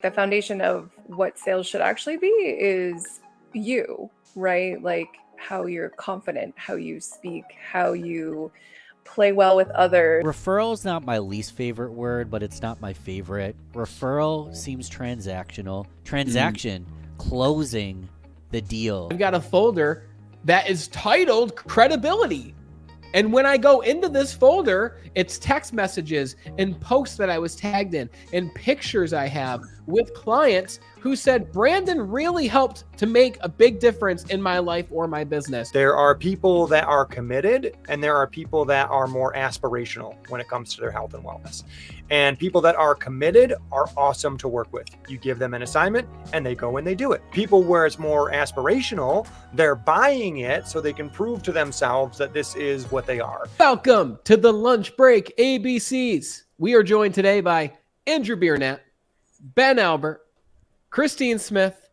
The foundation of what sales should actually be is you, right? Like how you're confident, how you speak, how you play well with others. Referral is not my least favorite word, but it's not my favorite. Referral seems transactional. Transaction, closing the deal. I've got a folder that is titled credibility. And when I go into this folder, it's text messages and posts that I was tagged in and pictures I have with clients who said, Brandon really helped to make a big difference in my life or my business. There are people that are committed and there are people that are more aspirational when it comes to their health and wellness. And people that are committed are awesome to work with. You give them an assignment and they go and they do it. People where it's more aspirational, they're buying it so they can prove to themselves that this is what they are. Welcome to the Lunch Break ABCs. We are joined today by Andrew Biernat, Ben Albert, Christine Smith,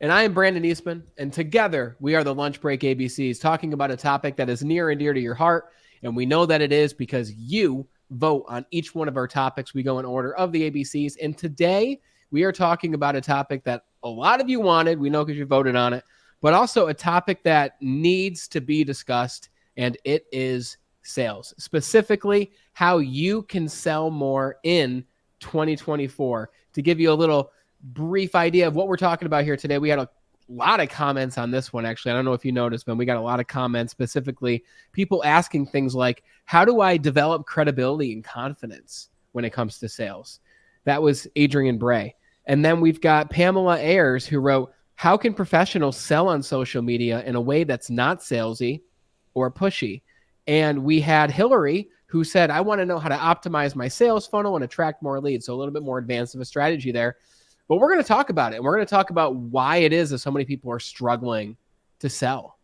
and I am Brandon Eastman. And together we are the Lunch Break ABCs, talking about a topic that is near and dear to your heart. And we know that it is because you vote on each one of our topics. We go in order of the ABCs. And today we are talking about a topic that a lot of you wanted. We know because you voted on it, but also a topic that needs to be discussed. And it is sales, specifically how you can sell more in 2024. To give you a little brief idea of what we're talking about here today, we had a lot of comments on this one, actually. I don't know if you noticed, but we got a lot of comments, specifically people asking things like, how do I develop credibility and confidence when it comes to sales? That was Adrian Bray. And then we've got Pamela Ayers, who wrote, how can professionals sell on social media in a way that's not salesy or pushy? And we had Hillary, who said, I want to know how to optimize my sales funnel and attract more leads. So a little bit more advanced of a strategy there. But we're going to talk about it. And we're going to talk about why it is that so many people are struggling to sell,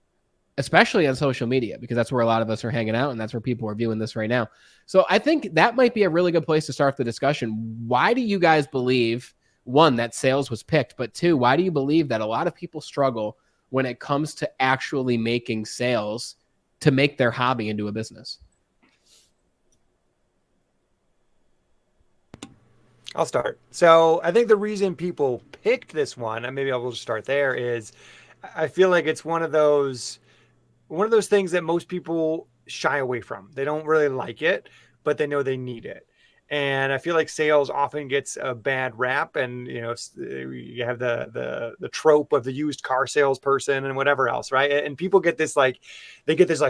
especially on social media, because that's where a lot of us are hanging out and that's where people are viewing this right now. So I think that might be a really good place to start the discussion. Why do you guys believe, one, that sales was picked, but two, why do you believe that a lot of people struggle when it comes to actually making sales to make their hobby into a business? I'll start. So I think the reason people picked this one, and maybe I will just start there, is I feel like it's one of those things that most people shy away from. They don't really like it, but they know they need it. And I feel like sales often gets a bad rap, and you have the trope of the used car salesperson and whatever else, right? And people get this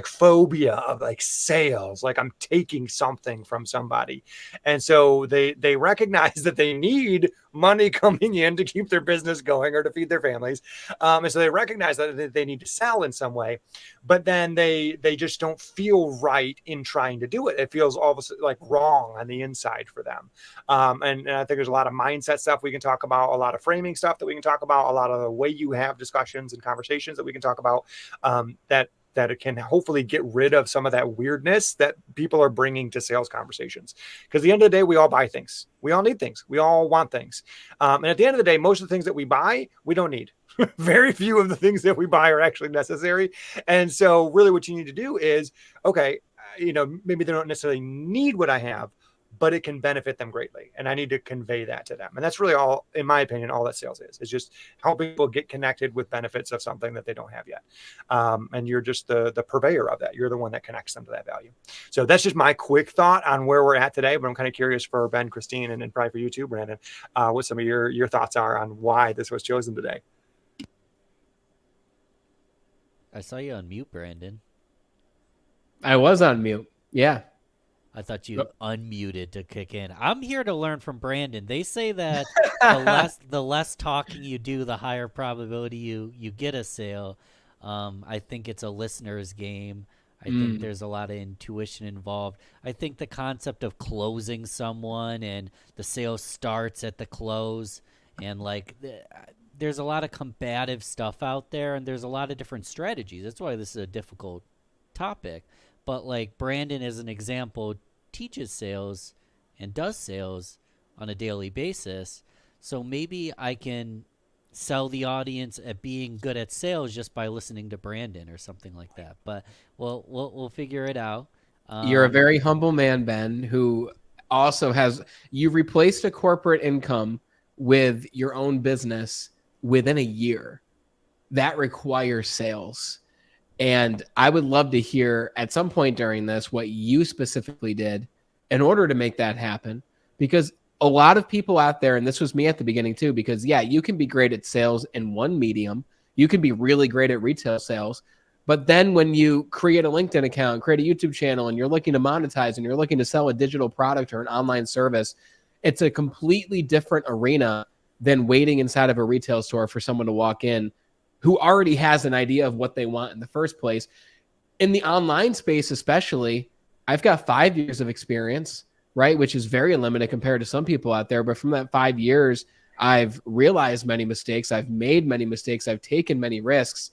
phobia of like sales, like I'm taking something from somebody, and so they recognize that they need money coming in to keep their business going or to feed their families, and so they recognize that they need to sell in some way, but then they just don't feel right in trying to do it. It feels almost like wrong on the inside for them. And I think there's a lot of mindset stuff we can talk about, a lot of framing stuff that we can talk about, a lot of the way you have discussions and conversations that we can talk about, that it can hopefully get rid of some of that weirdness that people are bringing to sales conversations. Because at the end of the day, we all buy things. We all need things. We all want things. And at the end of the day, most of the things that we buy, we don't need. Very few of the things that we buy are actually necessary. And so really what you need to do is, okay, maybe they don't necessarily need what I have, but it can benefit them greatly. And I need to convey that to them. And that's really all, in my opinion, all that sales is just helping people get connected with benefits of something that they don't have yet. And you're just the purveyor of that. You're the one that connects them to that value. So that's just my quick thought on where we're at today. But I'm kind of curious for Ben, Christine, and probably for you too, Brandon, what some of your thoughts are on why this was chosen today. I saw you on mute, Brandon. I was on mute. Yeah. I thought you unmuted to kick in. I'm here to learn from Brandon. They say that the less talking you do, the higher probability you get a sale. I think it's a listener's game. I think there's a lot of intuition involved. I think the concept of closing someone and the sale starts at the close, and there's a lot of combative stuff out there, and there's a lot of different strategies. That's why this is a difficult topic. But like Brandon, as an example, teaches sales and does sales on a daily basis. So maybe I can sell the audience at being good at sales just by listening to Brandon or something like that. But we'll figure it out. You're a very humble man, Ben, who also you replaced a corporate income with your own business within a year, that requires sales. And I would love to hear at some point during this what you specifically did in order to make that happen. Because a lot of people out there, and this was me at the beginning too, because yeah, you can be great at sales in one medium. You can be really great at retail sales. But then when you create a LinkedIn account, create a YouTube channel, and you're looking to monetize and you're looking to sell a digital product or an online service, it's a completely different arena than waiting inside of a retail store for someone to walk in who already has an idea of what they want in the first place. In the online space especially, I've got 5 years of experience, right, which is very limited compared to some people out there. But from that 5 years, I've realized many mistakes. I've made many mistakes. I've taken many risks.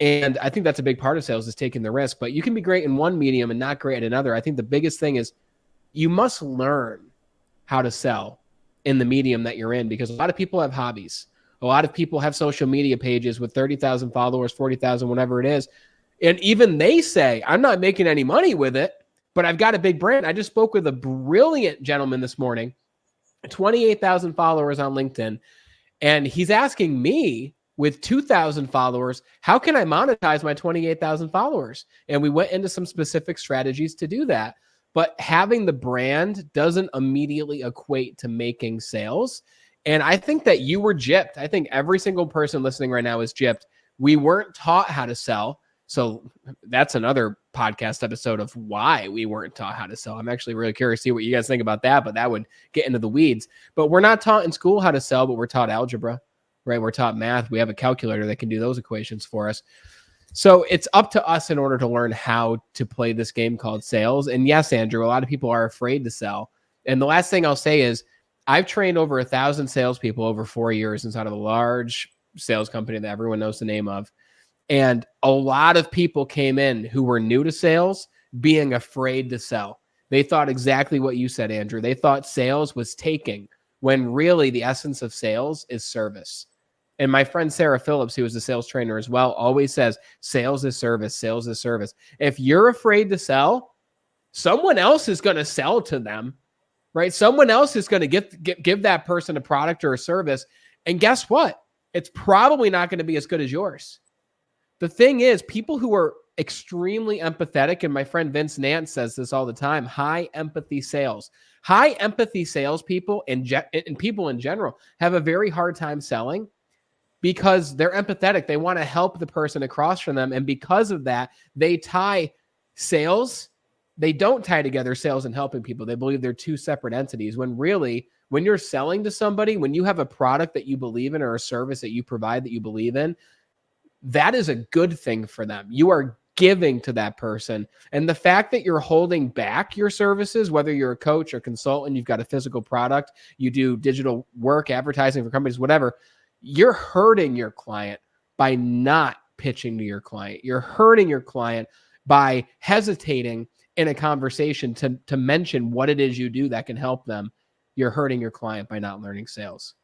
And I think that's a big part of sales is taking the risk. But you can be great in one medium and not great in another. I think the biggest thing is you must learn how to sell in the medium that you're in, because a lot of people have hobbies. A lot of people have social media pages with 30,000 followers, 40,000, whatever it is. And even they say, I'm not making any money with it, but I've got a big brand. I just spoke with a brilliant gentleman this morning, 28,000 followers on LinkedIn. And he's asking me with 2,000 followers, how can I monetize my 28,000 followers? And we went into some specific strategies to do that. But having the brand doesn't immediately equate to making sales. And I think that you were gypped. I think every single person listening right now is gypped. We weren't taught how to sell. So that's another podcast episode of why we weren't taught how to sell. I'm actually really curious to see what you guys think about that, but that would get into the weeds. But we're not taught in school how to sell, but we're taught algebra, right? We're taught math. We have a calculator that can do those equations for us. So it's up to us in order to learn how to play this game called sales. And yes, Andrew, a lot of people are afraid to sell. And the last thing I'll say is I've trained over 1,000 salespeople over 4 years inside of a large sales company that everyone knows the name of. And a lot of people came in who were new to sales being afraid to sell. They thought exactly what you said, Andrew. They thought sales was taking, when really the essence of sales is service. And my friend Sarah Phillips, who is a sales trainer as well, always says sales is service, sales is service. If you're afraid to sell, someone else is going to sell to them, right? Someone else is going to give that person a product or a service. And guess what? It's probably not going to be as good as yours. The thing is, people who are extremely empathetic, and my friend Vince Nance says this all the time, high empathy sales. High empathy salespeople and people in general have a very hard time selling because they're empathetic. They want to help the person across from them. And because of that, they tie sales. They don't tie together sales and helping people. They believe they're two separate entities, when really, when you're selling to somebody, when you have a product that you believe in or a service that you provide that you believe in, that is a good thing for them. You are giving to that person. And the fact that you're holding back your services, whether you're a coach or consultant, you've got a physical product, you do digital work, advertising for companies, whatever, you're hurting your client by not pitching to your client. You're hurting your client by hesitating in a conversation to mention what it is you do that can help them. You're hurting your client by not learning sales.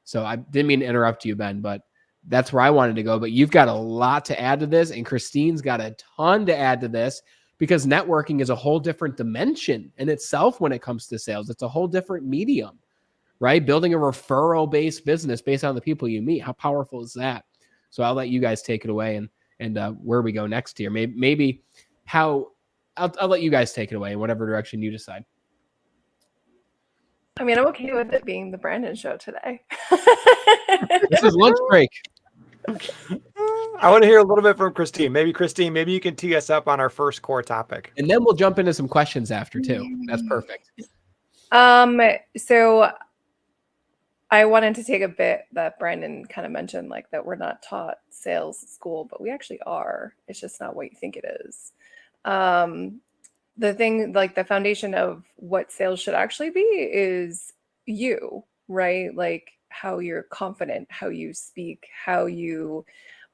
So I didn't mean to interrupt you, Ben, but that's where I wanted to go. But you've got a lot to add to this, and Christine's got a ton to add to this, because networking is a whole different dimension in itself when it comes to sales. It's a whole different medium, right? Building a referral-based business based on the people you meet. How powerful is that? So I'll let you guys take it away and where we go next here. Maybe how I'll let you guys take it away in whatever direction you decide. I mean, I'm okay with it being the Brandon show today. This is lunch break. I want to hear a little bit from Christine. Christine, maybe you can tee us up on our first core topic. And then we'll jump into some questions after too. That's perfect. So I wanted to take a bit that Brandon kind of mentioned, like that we're not taught sales at school, but we actually are. It's just not what you think it is. The thing, like the foundation of what sales should actually be is you, right? Like how you're confident, how you speak, how you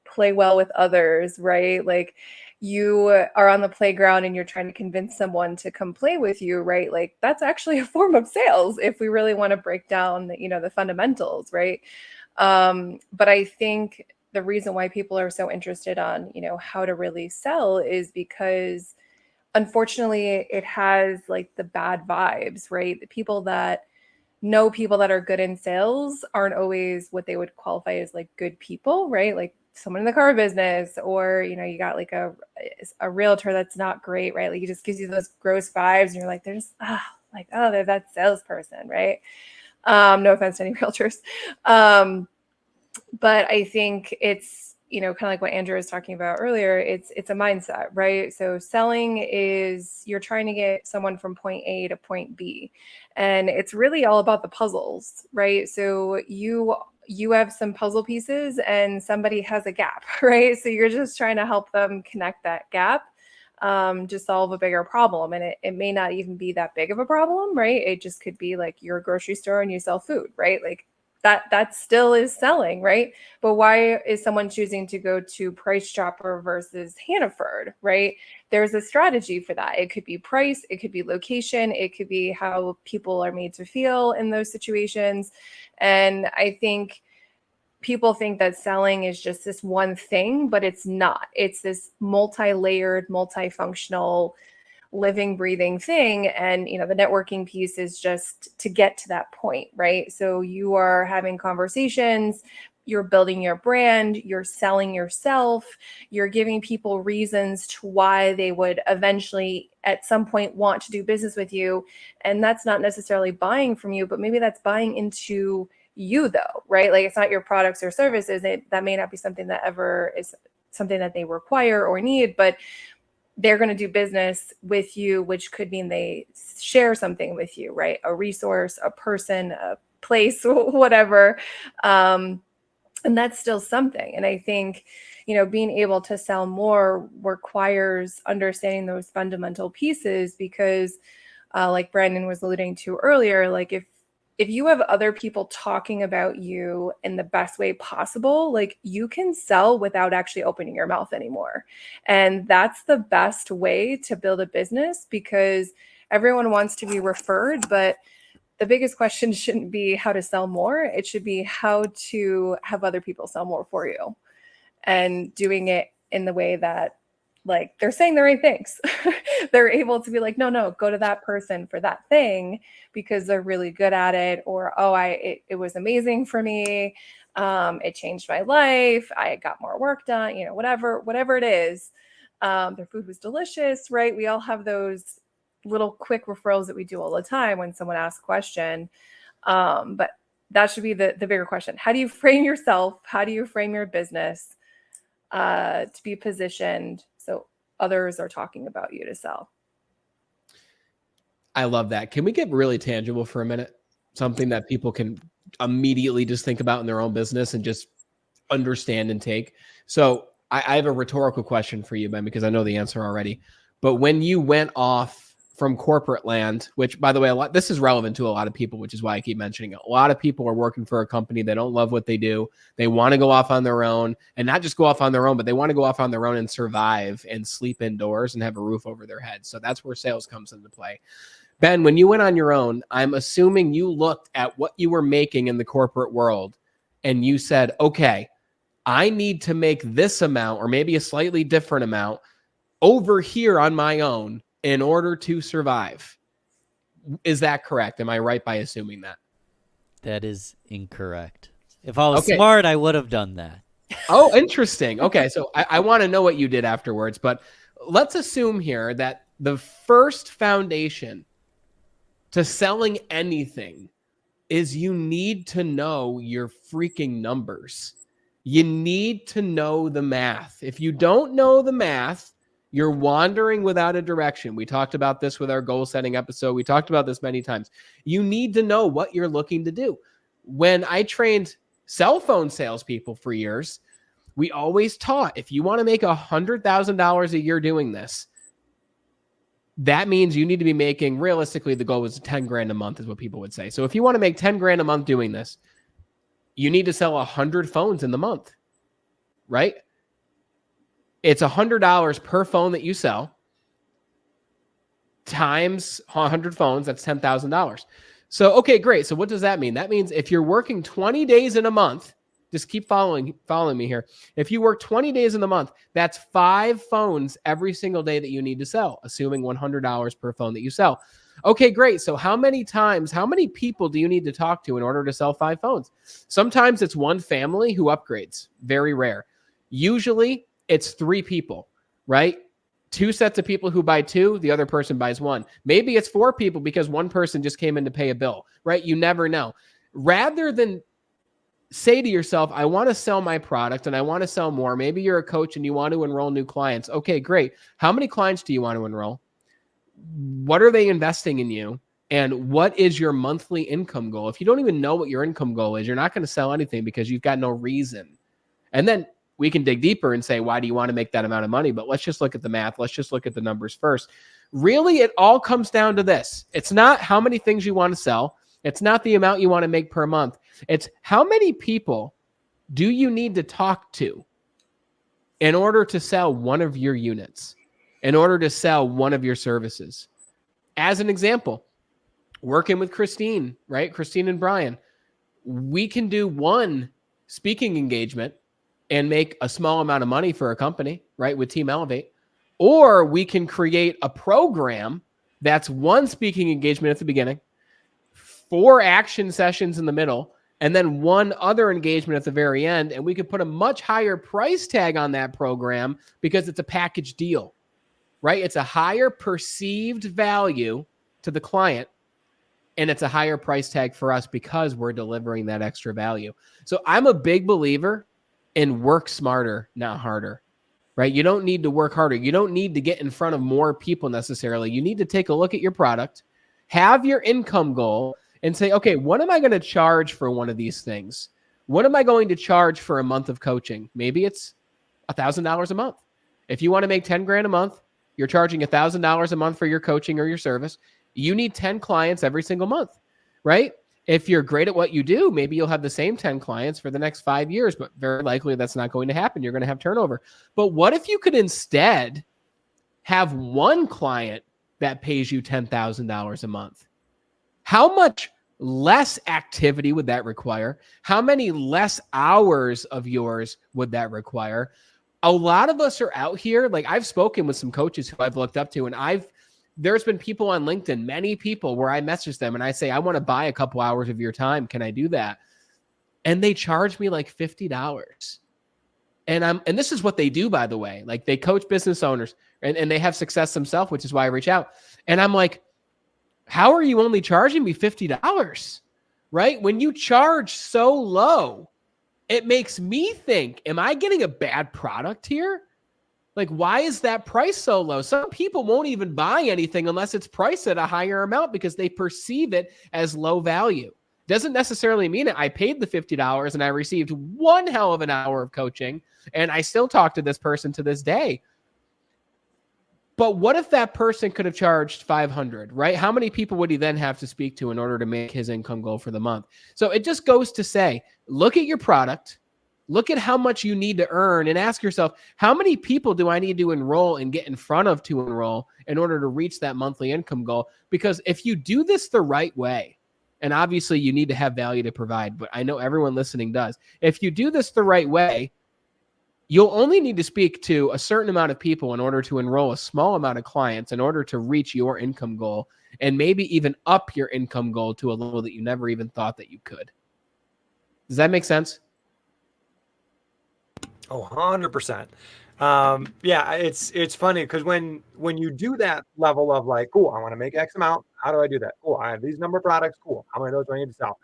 play well with others, right? Like you are on the playground and you're trying to convince someone to come play with you, right? Like that's actually a form of sales if we really want to break down the fundamentals, right? But I think the reason why people are so interested on, how to really sell is because unfortunately it has like the bad vibes, right? The people that know people that are good in sales aren't always what they would qualify as like good people, right? Like someone in the car business, or you got like a realtor that's not great, right? Like, it just gives you those gross vibes, and you're like, they're that salesperson, right? No offense to any realtors. But I think it's, kind of like what Andrew was talking about earlier. It's a mindset, right? So selling is, you're trying to get someone from point A to point B, and it's really all about the puzzles, right? So you have some puzzle pieces and somebody has a gap, right? So you're just trying to help them connect that gap, to solve a bigger problem. And it may not even be that big of a problem, right? It just could be like you're a grocery store and you sell food, right? Like that still is selling, right? But why is someone choosing to go to Price Chopper versus Hannaford, right? There's a strategy for that. It could be price, it could be location, it could be how people are made to feel in those situations. And I think people think that selling is just this one thing, but it's not. It's this multi-layered, multifunctional, living, breathing thing. And the networking piece is just to get to that point, right? So you are having conversations, you're building your brand, you're selling yourself, you're giving people reasons to why they would eventually at some point want to do business with you. And that's not necessarily buying from you, but maybe that's buying into you, though, right? Like, it's not your products or services. That may not be something that ever is something that they require or need, but they're going to do business with you, which could mean they share something with you, right? A resource, a person, a place, whatever. And that's still something. And I think, being able to sell more requires understanding those fundamental pieces, because like Brandon was alluding to earlier, like if you have other people talking about you in the best way possible, like, you can sell without actually opening your mouth anymore. And that's the best way to build a business, because everyone wants to be referred, but the biggest question shouldn't be how to sell more. It should be how to have other people sell more for you, and doing it in the way that, like, they're saying the right things. They're able to be like, no, go to that person for that thing because they're really good at it. Or, it was amazing for me. It changed my life. I got more work done, whatever it is. Their food was delicious, right? We all have those little quick referrals that we do all the time when someone asks a question. But that should be the bigger question. How do you frame yourself? How do you frame your business to be positioned so others are talking about you to sell? I love that. Can we get really tangible for a minute? Something that people can immediately just think about in their own business and just understand and take. So I have a rhetorical question for you, Ben, because I know the answer already. But when you went off from corporate land, which, by the way, this is relevant to a lot of people, which is why I keep mentioning it. A lot of people are working for a company. They don't love what they do. They want to go off on their own, and not just go off on their own, but they want to go off on their own and survive and sleep indoors and have a roof over their head. So that's where sales comes into play. Ben, when you went on your own, I'm assuming you looked at what you were making in the corporate world and you said, okay, I need to make this amount or maybe a slightly different amount over here on my own in order to survive. Is that correct? Am I right by assuming that? That is incorrect. If I was smart, I would have done that. Oh, interesting. Okay, so I want to know what you did afterwards, but let's assume here that the first foundation to selling anything is you need to know your freaking numbers. You need to know the math. If you don't know the math, you're wandering without a direction. We talked about this with our goal setting episode. We talked about this many times. You need to know what you're looking to do. When I trained cell phone salespeople for years, we always taught, if you want to make $100,000 a year doing this, that means you need to be making, realistically, the goal was 10 grand a month is what people would say. So if you want to make 10 grand a month doing this, you need to sell 100 phones in the month, right? It's $100 per phone that you sell times 100 phones. That's $10,000. So, okay, great. So what does that mean? That means if you're working 20 days in a month, just keep following me here. If you work 20 days in the month, that's 5 phones every single day that you need to sell, assuming $100 per phone that you sell. Okay, great. So how many people do you need to talk to in order to sell 5 phones? Sometimes it's one family who upgrades. Very rare. Usually it's 3 people, right? 2 sets of people who buy 2, the other person buys 1. Maybe it's 4 people because one person just came in to pay a bill, right? You never know. Rather than say to yourself, I want to sell my product and I want to sell more. Maybe you're a coach and you want to enroll new clients. Okay, great. How many clients do you want to enroll? What are they investing in you? And what is your monthly income goal? If you don't even know what your income goal is, you're not going to sell anything because you've got no reason. And then we can dig deeper and say, why do you want to make that amount of money? But let's just look at the math. Let's just look at the numbers first. Really, it all comes down to this. It's not how many things you want to sell. It's not the amount you want to make per month. It's how many people do you need to talk to in order to sell one of your units, in order to sell one of your services. As an example, working with Christine, right? Christine and Brian, we can do one speaking engagement and make a small amount of money for a company, right? With Team Elevate. Or we can create a program that's one speaking engagement at the beginning, 4 action sessions in the middle, and then one other engagement at the very end. And we could put a much higher price tag on that program because it's a package deal, right? It's a higher perceived value to the client, and it's a higher price tag for us because we're delivering that extra value. So I'm a big believer in work smarter, not harder, right? You don't need to work harder. You don't need to get in front of more people necessarily. You need to take a look at your product, have your income goal, and say, okay, what am I going to charge for one of these things? What am I going to charge for a month of coaching? Maybe it's $1,000 a month. If you want to make 10 grand a month, you're charging $1,000 a month for your coaching or your service. You need 10 clients every single month, right? If you're great at what you do, maybe you'll have the same 10 clients for the next 5 years, but very likely that's not going to happen. You're going to have turnover. But what if you could instead have one client that pays you $10,000 a month? How much less activity would that require? How many less hours of yours would that require? A lot of us are out here. Like, I've spoken with some coaches who I've looked up to, and there's been people on LinkedIn, many people, where I message them and I say, I want to buy a couple hours of your time. Can I do that? And they charge me like $50. And this is what they do, by the way. Like, they coach business owners and they have success themselves, which is why I reach out. And I'm like, how are you only charging me $50? Right? When you charge so low, it makes me think, am I getting a bad product here? Like, why is that price so low? Some people won't even buy anything unless it's priced at a higher amount because they perceive it as low value. Doesn't necessarily mean it. I paid the $50 and I received one hell of an hour of coaching, and I still talk to this person to this day. But what if that person could have charged $500, right? How many people would he then have to speak to in order to make his income goal for the month? So it just goes to say, look at your product, look at how much you need to earn, and ask yourself, how many people do I need to enroll and get in front of to enroll in order to reach that monthly income goal? Because if you do this the right way, and obviously you need to have value to provide, but I know everyone listening does. If you do this the right way, you'll only need to speak to a certain amount of people in order to enroll a small amount of clients in order to reach your income goal, and maybe even up your income goal to a level that you never even thought that you could. Does that make sense? Oh, 100%. Yeah, it's funny because when you do that level of like, cool, I want to make X amount. How do I do that? Cool, I have these number of products. Cool, how many of those do I need to sell?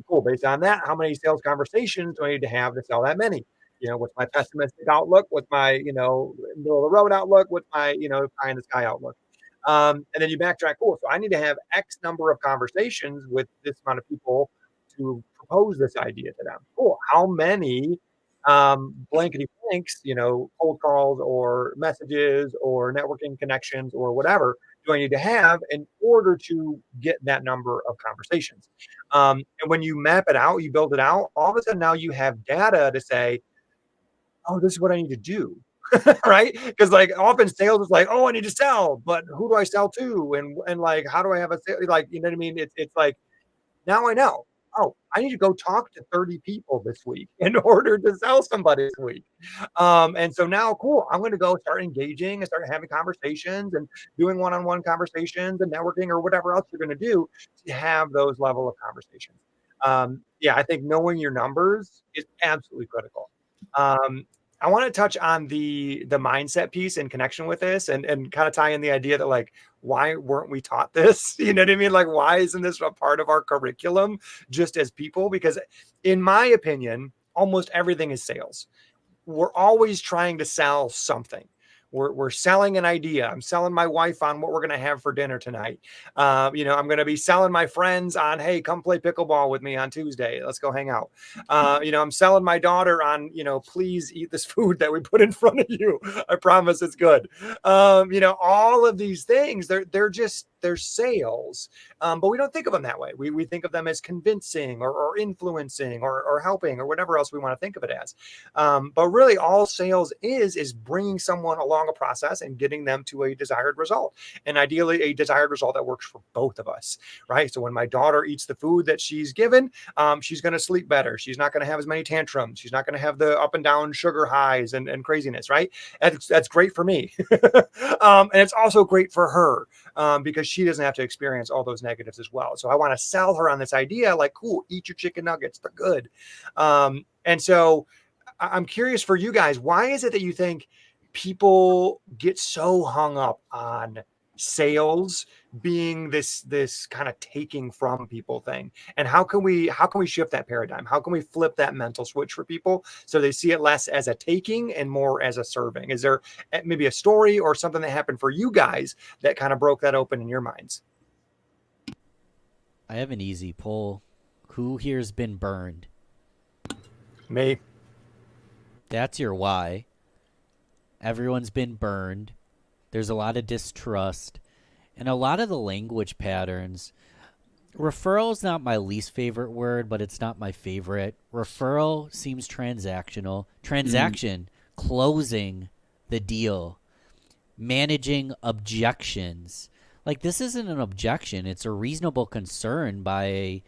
Cool, based on that, how many sales conversations do I need to have to sell that many? You know, what's my pessimistic outlook? What's my, middle of the road outlook? What's my, pie in the sky outlook? And then you backtrack. Cool, so I need to have X number of conversations with this amount of people to propose this idea to them. Cool, how many blankety blanks, cold calls or messages or networking connections or whatever do I need to have in order to get that number of conversations? And when you map it out, you build it out, all of a sudden now you have data to say, oh, this is what I need to do. Right? Because like often sales is like, oh, I need to sell, but who do I sell to? And like, how do I have a sale? Like, you know what I mean? It's like, now I know. oh, I need to go talk to 30 people this week in order to sell somebody this week. And so now, cool, I'm going to go start engaging and start having conversations and doing one-on-one conversations and networking or whatever else you're going to do to have those level of conversations. Yeah, I think knowing your numbers is absolutely critical. I want to touch on the mindset piece in connection with this and kind of tie in the idea that like, why weren't we taught this? You know what I mean? Like, why isn't this a part of our curriculum just as people? Because in my opinion, almost everything is sales. We're always trying to sell something. We're selling an idea. I'm selling my wife on what we're going to have for dinner tonight. I'm going to be selling my friends on, hey, come play pickleball with me on Tuesday. Let's go hang out. I'm selling my daughter on, please eat this food that we put in front of you. I promise it's good. All of these things, they're sales. But we don't think of them that way. We think of them as convincing or influencing or helping or whatever else we want to think of it as. But really all sales is bringing someone along a process and getting them to a desired result, and ideally a desired result that works for both of us, right? So when my daughter eats the food that she's given, she's going to sleep better. She's not going to have as many tantrums. She's not going to have the up and down sugar highs and craziness, right? That's great for me. And it's also great for her because she doesn't have to experience all those negatives as well. So I want to sell her on this idea, like, cool, eat your chicken nuggets. They're good. And so I'm curious for you guys, why is it that you think people get so hung up on sales being this kind of taking from people thing? And how can we shift that paradigm? How can we flip that mental switch for people so they see it less as a taking and more as a serving? Is there maybe a story or something that happened for you guys that kind of broke that open in your minds? I have an easy poll. Who here's been burned? Me. That's your why. Everyone's been burned. There's a lot of distrust. And a lot of the language patterns. Referral is not my least favorite word, but it's not my favorite. Referral seems transactional. Transaction, closing the deal. Managing objections. Like, this isn't an objection. It's a reasonable concern by a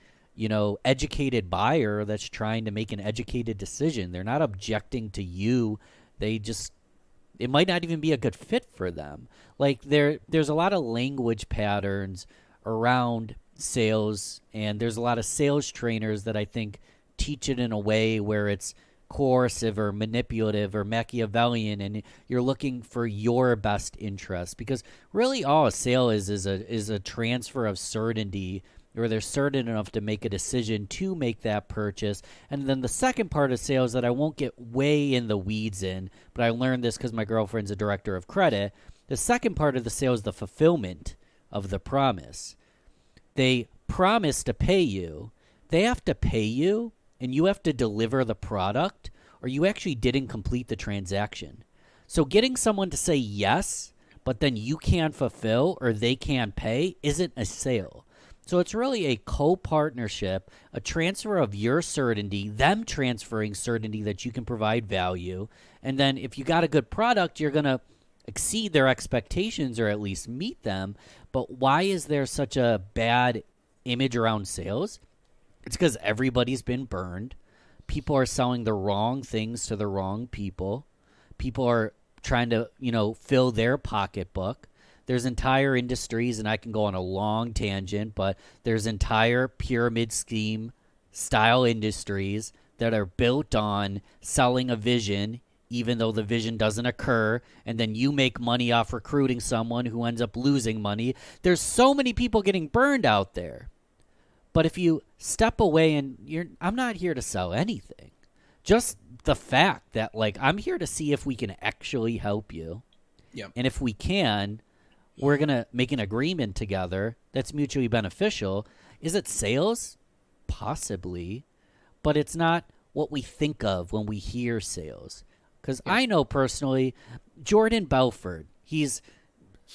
educated buyer that's trying to make an educated decision. They're not objecting to you. It might not even be a good fit for them. Like, there's a lot of language patterns around sales, and there's a lot of sales trainers that I think teach it in a way where it's coercive or manipulative or Machiavellian, and you're looking for your best interest, because really all a sale is a transfer of certainty, where they're certain enough to make a decision to make that purchase. And then the second part of sales that I won't get way in the weeds in, but I learned this because my girlfriend's a director of credit. The second part of the sale is the fulfillment of the promise. They promise to pay you. They have to pay you, and you have to deliver the product, or you actually didn't complete the transaction. So getting someone to say yes, but then you can't fulfill or they can't pay isn't a sale. So it's really a co-partnership, a transfer of your certainty, them transferring certainty that you can provide value. And then if you got a good product, you're going to exceed their expectations or at least meet them. But why is there such a bad image around sales? It's because everybody's been burned. People are selling the wrong things to the wrong people. People are trying to, fill their pocketbook. There's entire industries, and I can go on a long tangent, but there's entire pyramid scheme style industries that are built on selling a vision, even though the vision doesn't occur, and then you make money off recruiting someone who ends up losing money. There's so many people getting burned out there. But if you step away and I'm not here to sell anything. Just the fact that, I'm here to see if we can actually help you. Yep. And if we can, we're going to make an agreement together that's mutually beneficial. Is it sales? Possibly. But it's not what we think of when we hear sales. Because I know personally, Jordan Belfort, he's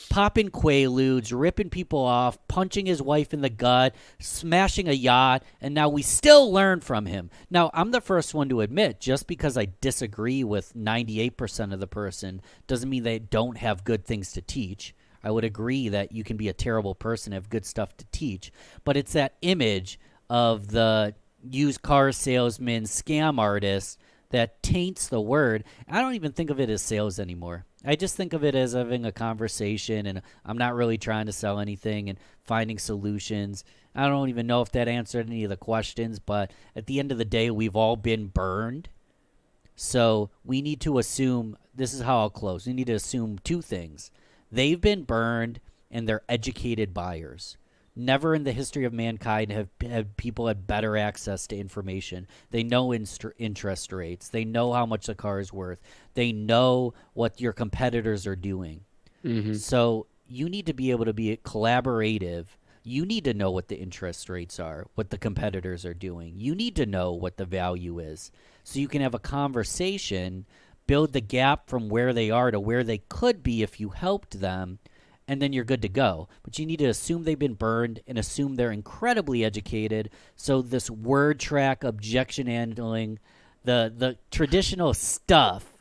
popping quaaludes, ripping people off, punching his wife in the gut, smashing a yacht, and now we still learn from him. Now, I'm the first one to admit, just because I disagree with 98% of the person doesn't mean they don't have good things to teach. I would agree that you can be a terrible person and have good stuff to teach, but it's that image of the used car salesman, scam artist that taints the word. I don't even think of it as sales anymore. I just think of it as having a conversation, and I'm not really trying to sell anything and finding solutions. I don't even know if that answered any of the questions, but at the end of the day, we've all been burned. So we need to assume, this is how I'll close. We need to assume two things. They've been burned and they're educated buyers. Never in the history of mankind have people had better access to information. They know interest rates. They know how much the car is worth. They know what your competitors are doing. Mm-hmm. So you need to be able to be collaborative. You need to know what the interest rates are, what the competitors are doing. You need to know what the value is. So you can have a conversation, build the gap from where they are to where they could be if you helped them, and then you're good to go. But you need to assume they've been burned and assume they're incredibly educated. So this word track, objection handling, the traditional stuff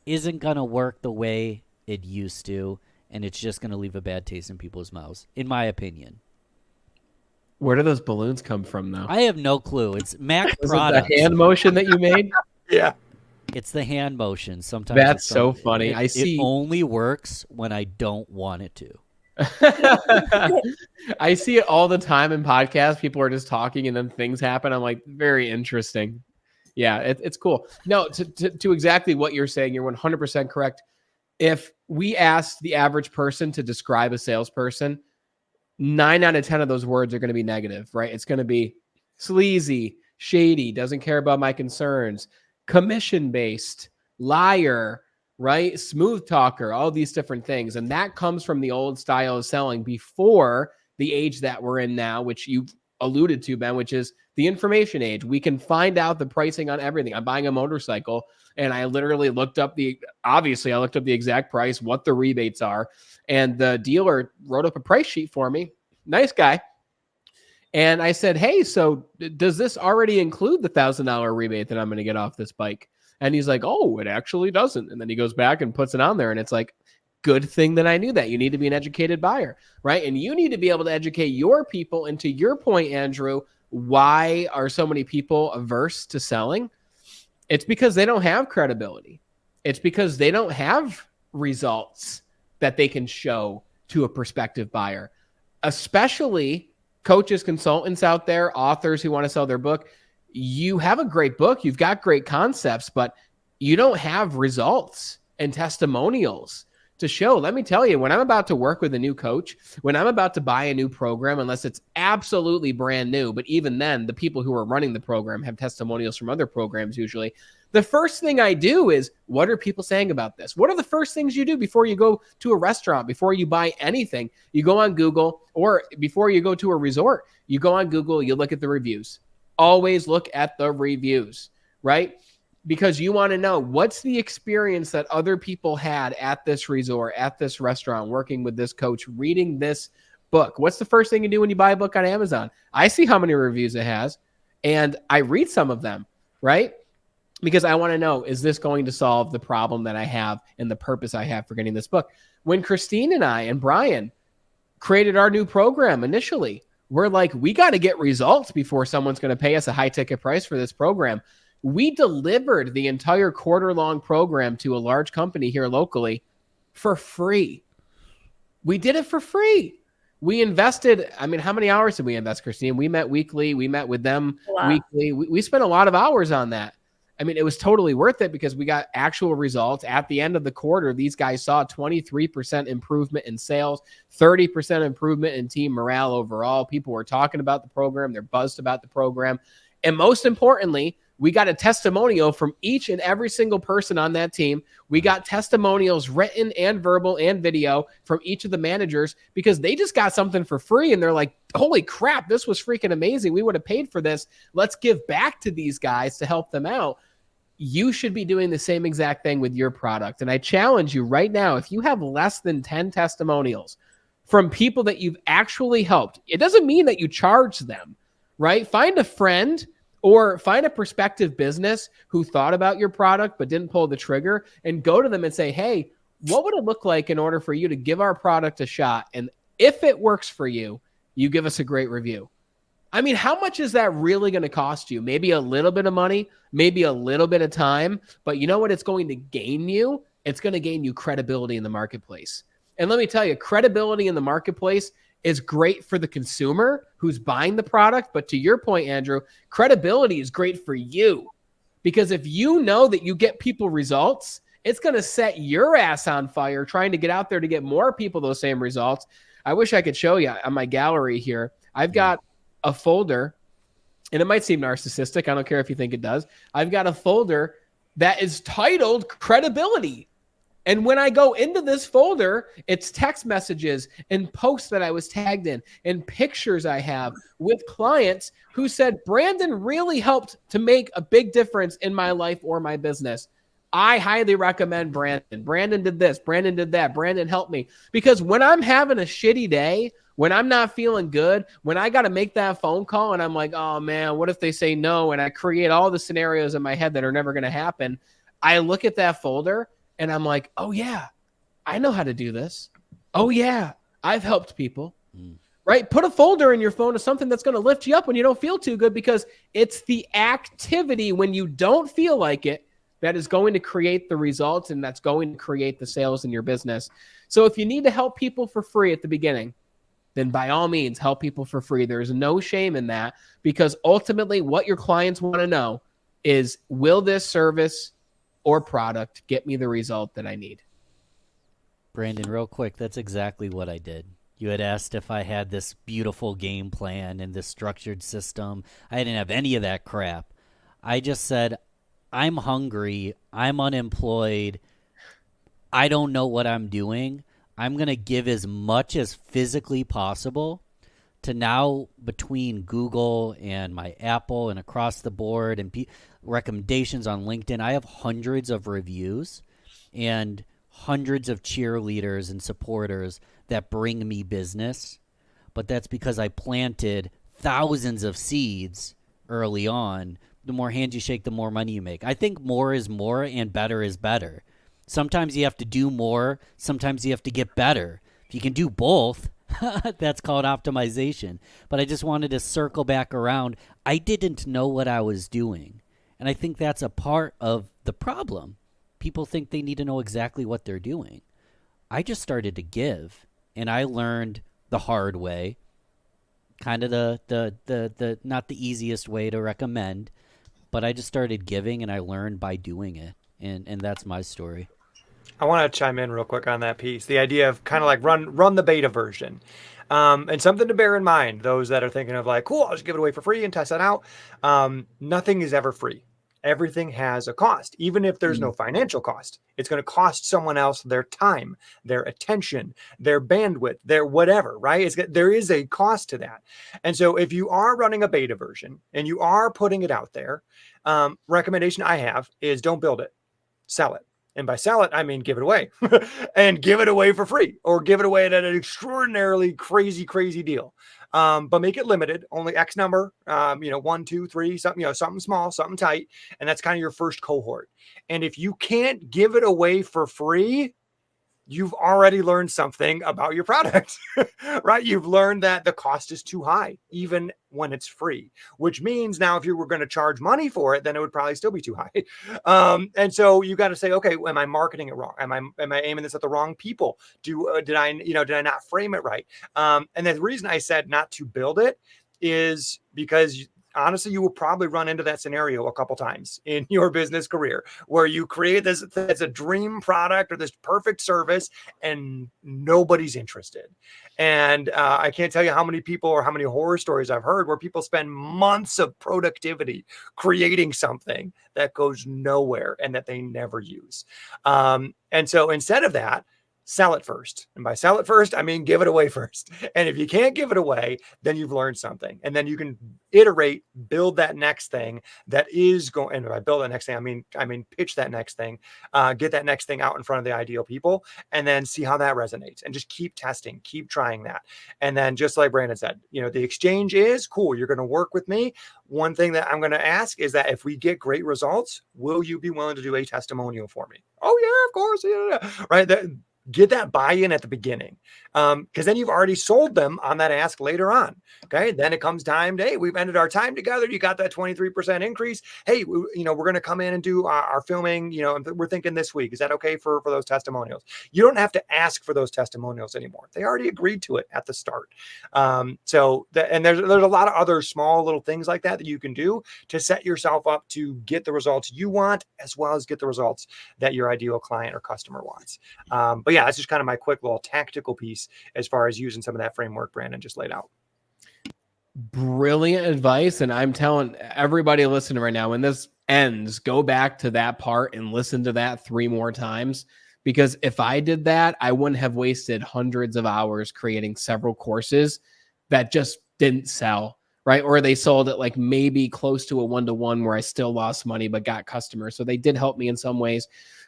isn't going to work the way it used to, and it's just going to leave a bad taste in people's mouths, in my opinion. Where do those balloons come from, though? I have no clue. It's Mac Was products. it the hand motion that you made? Yeah. It's the hand motion. Sometimes That's it's so funny. It only works when I don't want it to. I see it all the time in podcasts. People are just talking and then things happen. I'm like, very interesting. Yeah, it's cool. No, to exactly what you're saying, you're 100% correct. If we asked the average person to describe a salesperson, 9 out of 10 of those words are going to be negative, right? It's going to be sleazy, shady, doesn't care about my concerns, commission-based, liar, right? Smooth talker, all these different things. And that comes from the old style of selling before the age that we're in now, which you alluded to, Ben, which is the information age. We can find out the pricing on everything. I'm buying a motorcycle and I literally looked up the exact price, what the rebates are. And the dealer wrote up a price sheet for me. Nice guy. And I said, hey, so does this already include the $1,000 rebate that I'm going to get off this bike? And he's like, oh, it actually doesn't. And then he goes back and puts it on there. And it's like, good thing that I knew that. You need to be an educated buyer, right? And you need to be able to educate your people. And to your point, Andrew, why are so many people averse to selling? It's because they don't have credibility. It's because they don't have results that they can show to a prospective buyer, especially coaches, consultants out there, authors who want to sell their book. You have a great book. You've got great concepts, but you don't have results and testimonials to show. Let me tell you, when I'm about to work with a new coach, when I'm about to buy a new program, unless it's absolutely brand new, but even then, the people who are running the program have testimonials from other programs usually. The first thing I do is, what are people saying about this? What are the first things you do before you go to a restaurant, before you buy anything? You go on Google, or before you go to a resort, you go on Google, you look at the reviews. Always look at the reviews, right? Because you want to know what's the experience that other people had at this resort, at this restaurant, working with this coach, reading this book. What's the first thing you do when you buy a book on Amazon? I see how many reviews it has, and I read some of them, right? Because I want to know, is this going to solve the problem that I have and the purpose I have for getting this book? When Christine and I and Brian created our new program initially, we're like, we got to get results before someone's going to pay us a high ticket price for this program. We delivered the entire quarter-long program to a large company here locally for free. We did it for free. We invested, I mean, how many hours did we invest, Christine? We met weekly. We met with them weekly. We spent a lot of hours on that. I mean, it was totally worth it because we got actual results. At the end of the quarter, these guys saw 23% improvement in sales, 30% improvement in team morale overall. People were talking about the program. They're buzzed about the program. And most importantly, we got a testimonial from each and every single person on that team. We got testimonials written and verbal and video from each of the managers because they just got something for free. And they're like, holy crap, this was freaking amazing. We would have paid for this. Let's give back to these guys to help them out. You should be doing the same exact thing with your product. And I challenge you right now, if you have less than 10 testimonials from people that you've actually helped, it doesn't mean that you charge them, right? Find a friend or find a prospective business who thought about your product but didn't pull the trigger, and go to them and say, hey, what would it look like in order for you to give our product a shot? And if it works for you, you give us a great review. I mean, how much is that really going to cost you? Maybe a little bit of money, maybe a little bit of time, but you know what it's going to gain you? It's going to gain you credibility in the marketplace. And let me tell you, credibility in the marketplace is great for the consumer who's buying the product. But to your point, Andrew, credibility is great for you, because if you know that you get people results, it's going to set your ass on fire trying to get out there to get more people those same results. I wish I could show you on my gallery here. I've got a folder, and it might seem narcissistic. I don't care if you think it does. I've got a folder that is titled credibility. And when I go into this folder, it's text messages and posts that I was tagged in and pictures I have with clients who said, Brandon really helped to make a big difference in my life or my business. I highly recommend Brandon. Brandon did this. Brandon did that. Brandon helped me. Because when I'm having a shitty day, when I'm not feeling good, when I got to make that phone call and I'm like, oh man, what if they say no? And I create all the scenarios in my head that are never going to happen. I look at that folder and I'm like, oh yeah, I know how to do this. Oh yeah, I've helped people. Right? Put a folder in your phone of something that's going to lift you up when you don't feel too good, because it's the activity when you don't feel like it that is going to create the results, and that's going to create the sales in your business. So if you need to help people for free at the beginning, then by all means, help people for free. There's no shame in that, because ultimately what your clients want to know is, will this service or product get me the result that I need? Brandon, real quick, that's exactly what I did. You had asked if I had this beautiful game plan and this structured system. I didn't have any of that crap. I just said, I'm hungry, I'm unemployed, I don't know what I'm doing. I'm going to give as much as physically possible to now, between Google and my Apple and across the board and recommendations on LinkedIn, I have hundreds of reviews and hundreds of cheerleaders and supporters that bring me business. But that's because I planted thousands of seeds early on. The more hands you shake, the more money you make. I think more is more and better is better. Sometimes you have to do more. Sometimes you have to get better. If you can do both, that's called optimization. But I just wanted to circle back around. I didn't know what I was doing. And I think that's a part of the problem. People think they need to know exactly what they're doing. I just started to give, and I learned the hard way, kind of the not the easiest way to recommend, but I just started giving, and I learned by doing it. And that's my story. I want to chime in real quick on that piece. The idea of kind of like run the beta version. And something to bear in mind, those that are thinking of like, cool, I'll just give it away for free and test that out. Nothing is ever free. Everything has a cost. Even if there's no financial cost, it's going to cost someone else their time, their attention, their bandwidth, their whatever, right? There is a cost to that. And so if you are running a beta version and you are putting it out there, recommendation I have is don't build it, sell it. And by sell it, I mean give it away and give it away for free, or give it away at an extraordinarily crazy deal. But make it limited, only X number, 1, 2, 3, something, something small, something tight. And that's kind of your first cohort. And if you can't give it away for free, you've already learned something about your product, right? You've learned that the cost is too high, even when it's free, which means now if you were going to charge money for it, then it would probably still be too high. And so you got to say, okay, am I marketing it wrong? Am I aiming this at the wrong people? Did I not frame it right? And the reason I said not to build it is because honestly, you will probably run into that scenario a couple times in your business career where you create this as a dream product or this perfect service and nobody's interested. And I can't tell you how many people or how many horror stories I've heard where people spend months of productivity creating something that goes nowhere and that they never use. And so instead of that, sell it first. And by sell it first, I mean, give it away first. And if you can't give it away, then you've learned something. And then you can iterate, build that next thing that is going, and by build that next thing, I mean, pitch that next thing, get that next thing out in front of the ideal people, and then see how that resonates and just keep testing, keep trying that. And then just like Brandon said, the exchange is cool. You're going to work with me. One thing that I'm going to ask is that if we get great results, will you be willing to do a testimonial for me? Oh yeah, of course. Yeah. Right. get that buy-in at the beginning. Because then you've already sold them on that ask later on. Okay. Then it comes time to, hey, we've ended our time together. You got that 23% increase. Hey, we're going to come in and do our filming, and we're thinking this week. Is that okay for those testimonials? You don't have to ask for those testimonials anymore. They already agreed to it at the start. And there's a lot of other small little things like that you can do to set yourself up to get the results you want, as well as get the results that your ideal client or customer wants. But yeah, that's just kind of my quick little tactical piece as far as using some of that framework Brandon just laid out. Brilliant advice. And I'm telling everybody listening right now, when this ends, go back to that part and listen to that 3 more times. Because if I did that, I wouldn't have wasted hundreds of hours creating several courses that just didn't sell, right? Or they sold it like maybe close to a 1-to-1 where I still lost money but got customers. So they did help me in some ways.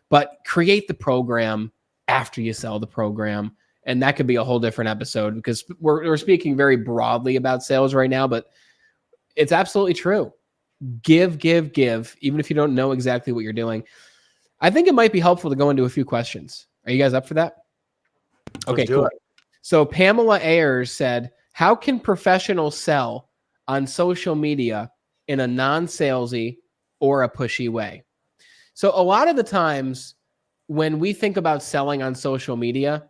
But create the program after you sell the program. And that could be a whole different episode, because we're speaking very broadly about sales right now, but it's absolutely true. Give, even if you don't know exactly what you're doing. I think it might be helpful to go into a few questions. Are you guys up for that? Okay, cool. So Pamela Ayers said, how can professionals sell on social media in a non-salesy or a pushy way? So a lot of the times when we think about selling on social media,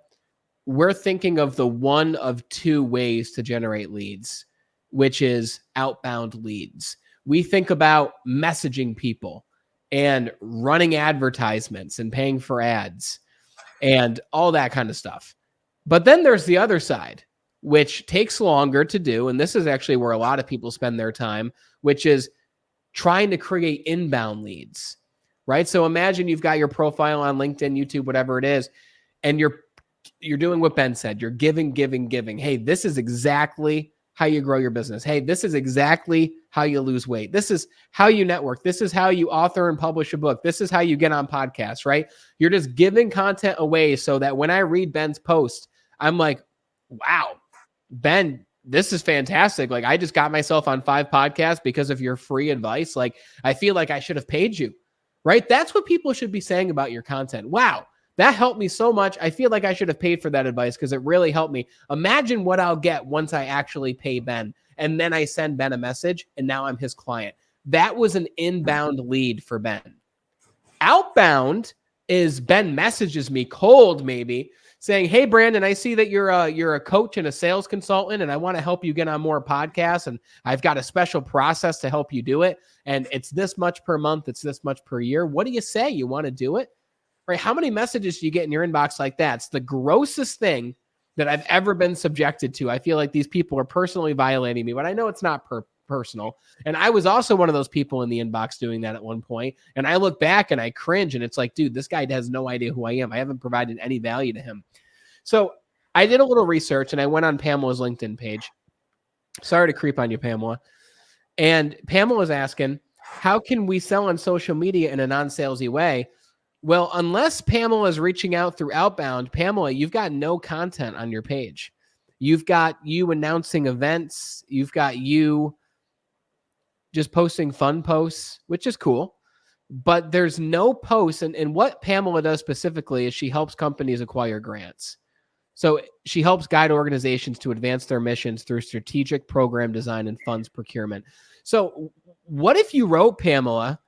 we're thinking of the one of 2 ways to generate leads, which is outbound leads. We think about messaging people and running advertisements and paying for ads and all that kind of stuff. But then there's the other side, which takes longer to do. And this is actually where a lot of people spend their time, which is trying to create inbound leads, right? So imagine you've got your profile on LinkedIn, YouTube, whatever it is, and you're doing what Ben said. You're giving. Hey, this is exactly how you grow your business. Hey, this is exactly how you lose weight. This is how you network. This is how you author and publish a book. This is how you get on podcasts, right? You're just giving content away so that when I read Ben's post, I'm like, wow, Ben, this is fantastic. Like, I just got myself on 5 podcasts because of your free advice. Like, I feel like I should have paid you, right? That's what people should be saying about your content. Wow, that helped me so much. I feel like I should have paid for that advice because it really helped me. Imagine what I'll get once I actually pay Ben. And then I send Ben a message and now I'm his client. That was an inbound lead for Ben. Outbound is Ben messages me cold, maybe saying, hey, Brandon, I see that you're a coach and a sales consultant, and I want to help you get on more podcasts. And I've got a special process to help you do it. And it's this much per month. It's this much per year. What do you say? You want to do it? Right? How many messages do you get in your inbox like that? It's the grossest thing that I've ever been subjected to. I feel like these people are personally violating me, but I know it's not personal. And I was also one of those people in the inbox doing that at one point. And I look back and I cringe, and it's like, dude, this guy has no idea who I am. I haven't provided any value to him. So I did a little research and I went on Pamela's LinkedIn page. Sorry to creep on you, Pamela. And Pamela's asking, how can we sell on social media in a non-salesy way? Well, unless Pamela is reaching out through outbound, Pamela, you've got no content on your page. You've got you announcing events. You've got you just posting fun posts, which is cool. But there's no posts. And what Pamela does specifically is she helps companies acquire grants. So she helps guide organizations to advance their missions through strategic program design and funds procurement. So what if you wrote, Pamela,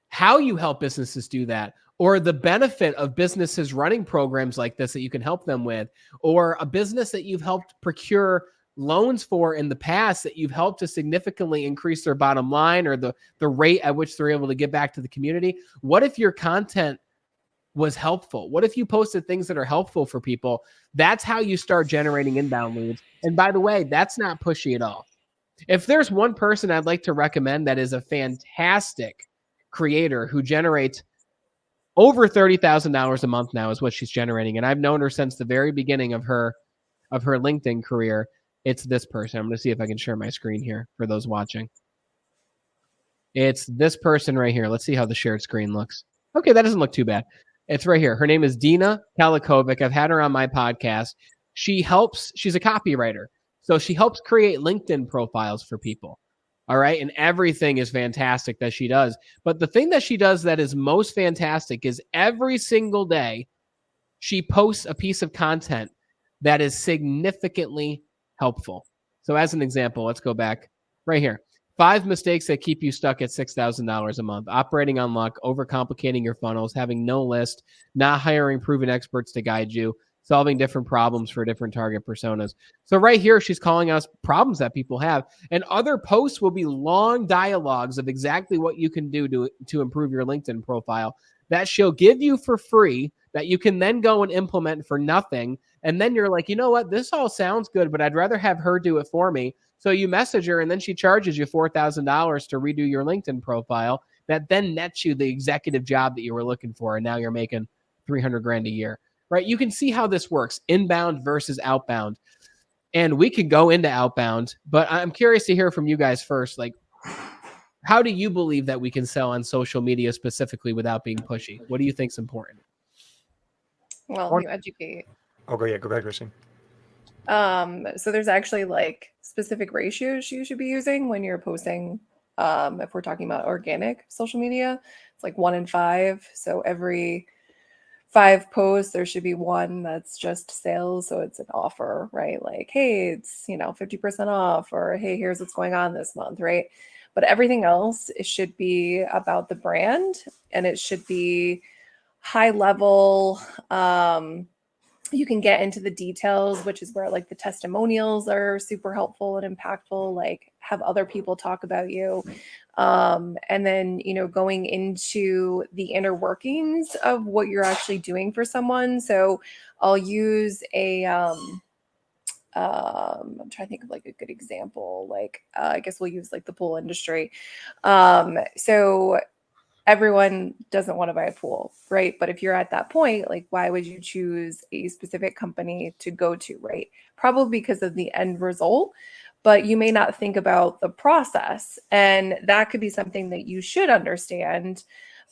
how you help businesses do that, or the benefit of businesses running programs like this that you can help them with, or a business that you've helped procure loans for in the past that you've helped to significantly increase their bottom line or the rate at which they're able to give back to the community? What if your content was helpful? What if you posted things that are helpful for people? That's how you start generating inbound leads. And by the way, that's not pushy at all. If there's one person I'd like to recommend that is a fantastic creator who generates over $30,000 a month now is what she's generating. And I've known her since the very beginning of her LinkedIn career. It's this person. I'm going to see if I can share my screen here for those watching. It's this person right here. Let's see how the shared screen looks. Okay, that doesn't look too bad. It's right here. Her name is Dina Kalikovic. I've had her on my podcast. She's a copywriter. So she helps create LinkedIn profiles for people. All right. And everything is fantastic that she does. But the thing that she does that is most fantastic is every single day she posts a piece of content that is significantly helpful. So as an example, let's go back right here. 5 mistakes that keep you stuck at $6,000 a month. Operating on luck, overcomplicating your funnels, having no list, not hiring proven experts to guide you, solving different problems for different target personas. So right here, she's calling us problems that people have. And other posts will be long dialogues of exactly what you can do to improve your LinkedIn profile that she'll give you for free that you can then go and implement for nothing. And then you're like, you know what? This all sounds good, but I'd rather have her do it for me. So you message her and then she charges you $4,000 to redo your LinkedIn profile. That then nets you the executive job that you were looking for. And now you're making 300 grand a year, right? You can see how this works, inbound versus outbound. And we could go into outbound, but I'm curious to hear from you guys first. Like, how do you believe that we can sell on social media specifically without being pushy? What do you think is important? Well, you educate. Oh, go back, Christine. So there's actually like specific ratios you should be using when you're posting. If we're talking about organic social media, it's like 1 in 5. So every 5 posts, there should be 1 that's just sales. So it's an offer, right? Like, hey, it's 50% off, or hey, here's what's going on this month, right? But everything else, it should be about the brand, and it should be high level. You can get into the details, which is where like the testimonials are super helpful and impactful, like have other people talk about you. And then, going into the inner workings of what you're actually doing for someone. So I'll use I'm trying to think of like a good example. Like, I guess we'll use like the pool industry. So everyone doesn't want to buy a pool, right? But if you're at that point, like, why would you choose a specific company to go to, right? Probably because of the end result, but you may not think about the process. And that could be something that you should understand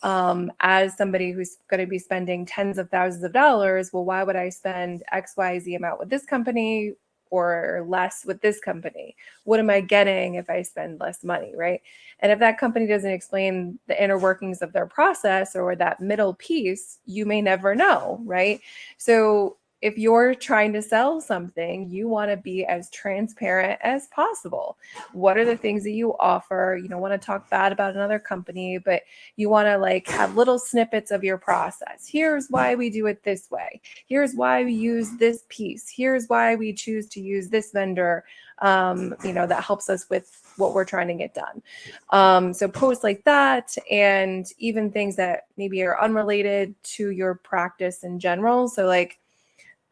as somebody who's going to be spending tens of thousands of dollars. Well, why would I spend X, Y, Z amount with this company or less with this company? What am I getting if I spend less money, right? And if that company doesn't explain the inner workings of their process or that middle piece, you may never know, right? So if you're trying to sell something, you want to be as transparent as possible. What are the things that you offer? You don't want to talk bad about another company, but you want to like have little snippets of your process. Here's why we do it this way. Here's why we use this piece. Here's why we choose to use this vendor, that helps us with what we're trying to get done. So posts like that, and even things that maybe are unrelated to your practice in general. So like,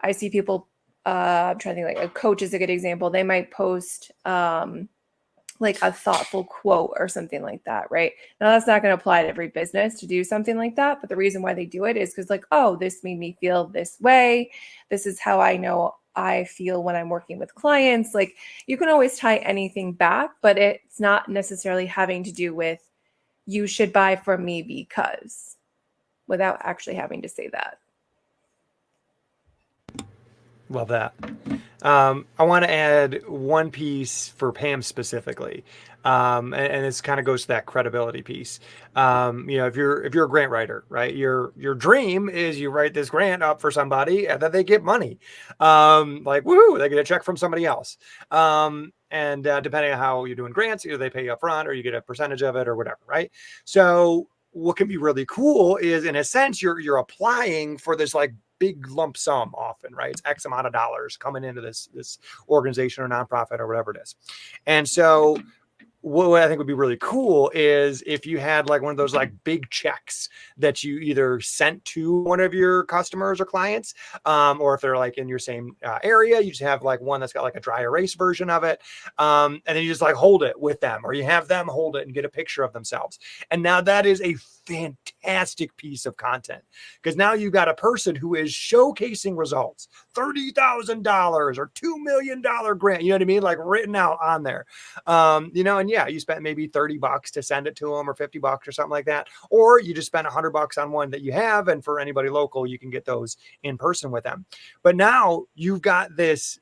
I see people, I'm trying to think, like a coach is a good example. They might post like a thoughtful quote or something like that, right? Now that's not going to apply to every business to do something like that. But the reason why they do it is because like, oh, this made me feel this way. This is how I know I feel when I'm working with clients. Like, you can always tie anything back, but it's not necessarily having to do with you should buy from me because, without actually having to say that. Love that. I want to add one piece for Pam specifically, and this kind of goes to that credibility piece. If you're a grant writer, right, your dream is you write this grant up for somebody and then they get money, like woohoo, they get a check from somebody else. And depending on how you're doing grants, either they pay you up front or you get a percentage of it or whatever, right? So what can be really cool is, in a sense, you're applying for this like big lump sum often, right? It's X amount of dollars coming into this organization or nonprofit or whatever it is. And so what I think would be really cool is if you had like one of those like big checks that you either sent to one of your customers or clients, or if they're like in your same area, you just have like one that's got like a dry erase version of it. And then you just like hold it with them, or you have them hold it and get a picture of themselves. And now that is a fantastic piece of content, because now you've got a person who is showcasing results, $30,000 or $2 million grant, you know what I mean? Like written out on there, and yeah, you spent maybe $30 to send it to them, or $50 or something like that. Or you just spent $100 on one that you have. And for anybody local, you can get those in person with them. But now you've got this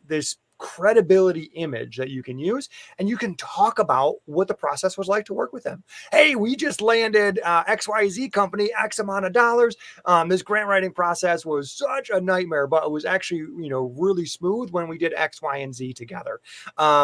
credibility image that you can use, and you can talk about what the process was like to work with them. Hey, we just landed XYZ company, X amount of dollars. This grant writing process was such a nightmare, but it was actually, really smooth when we did X, Y, and Z together,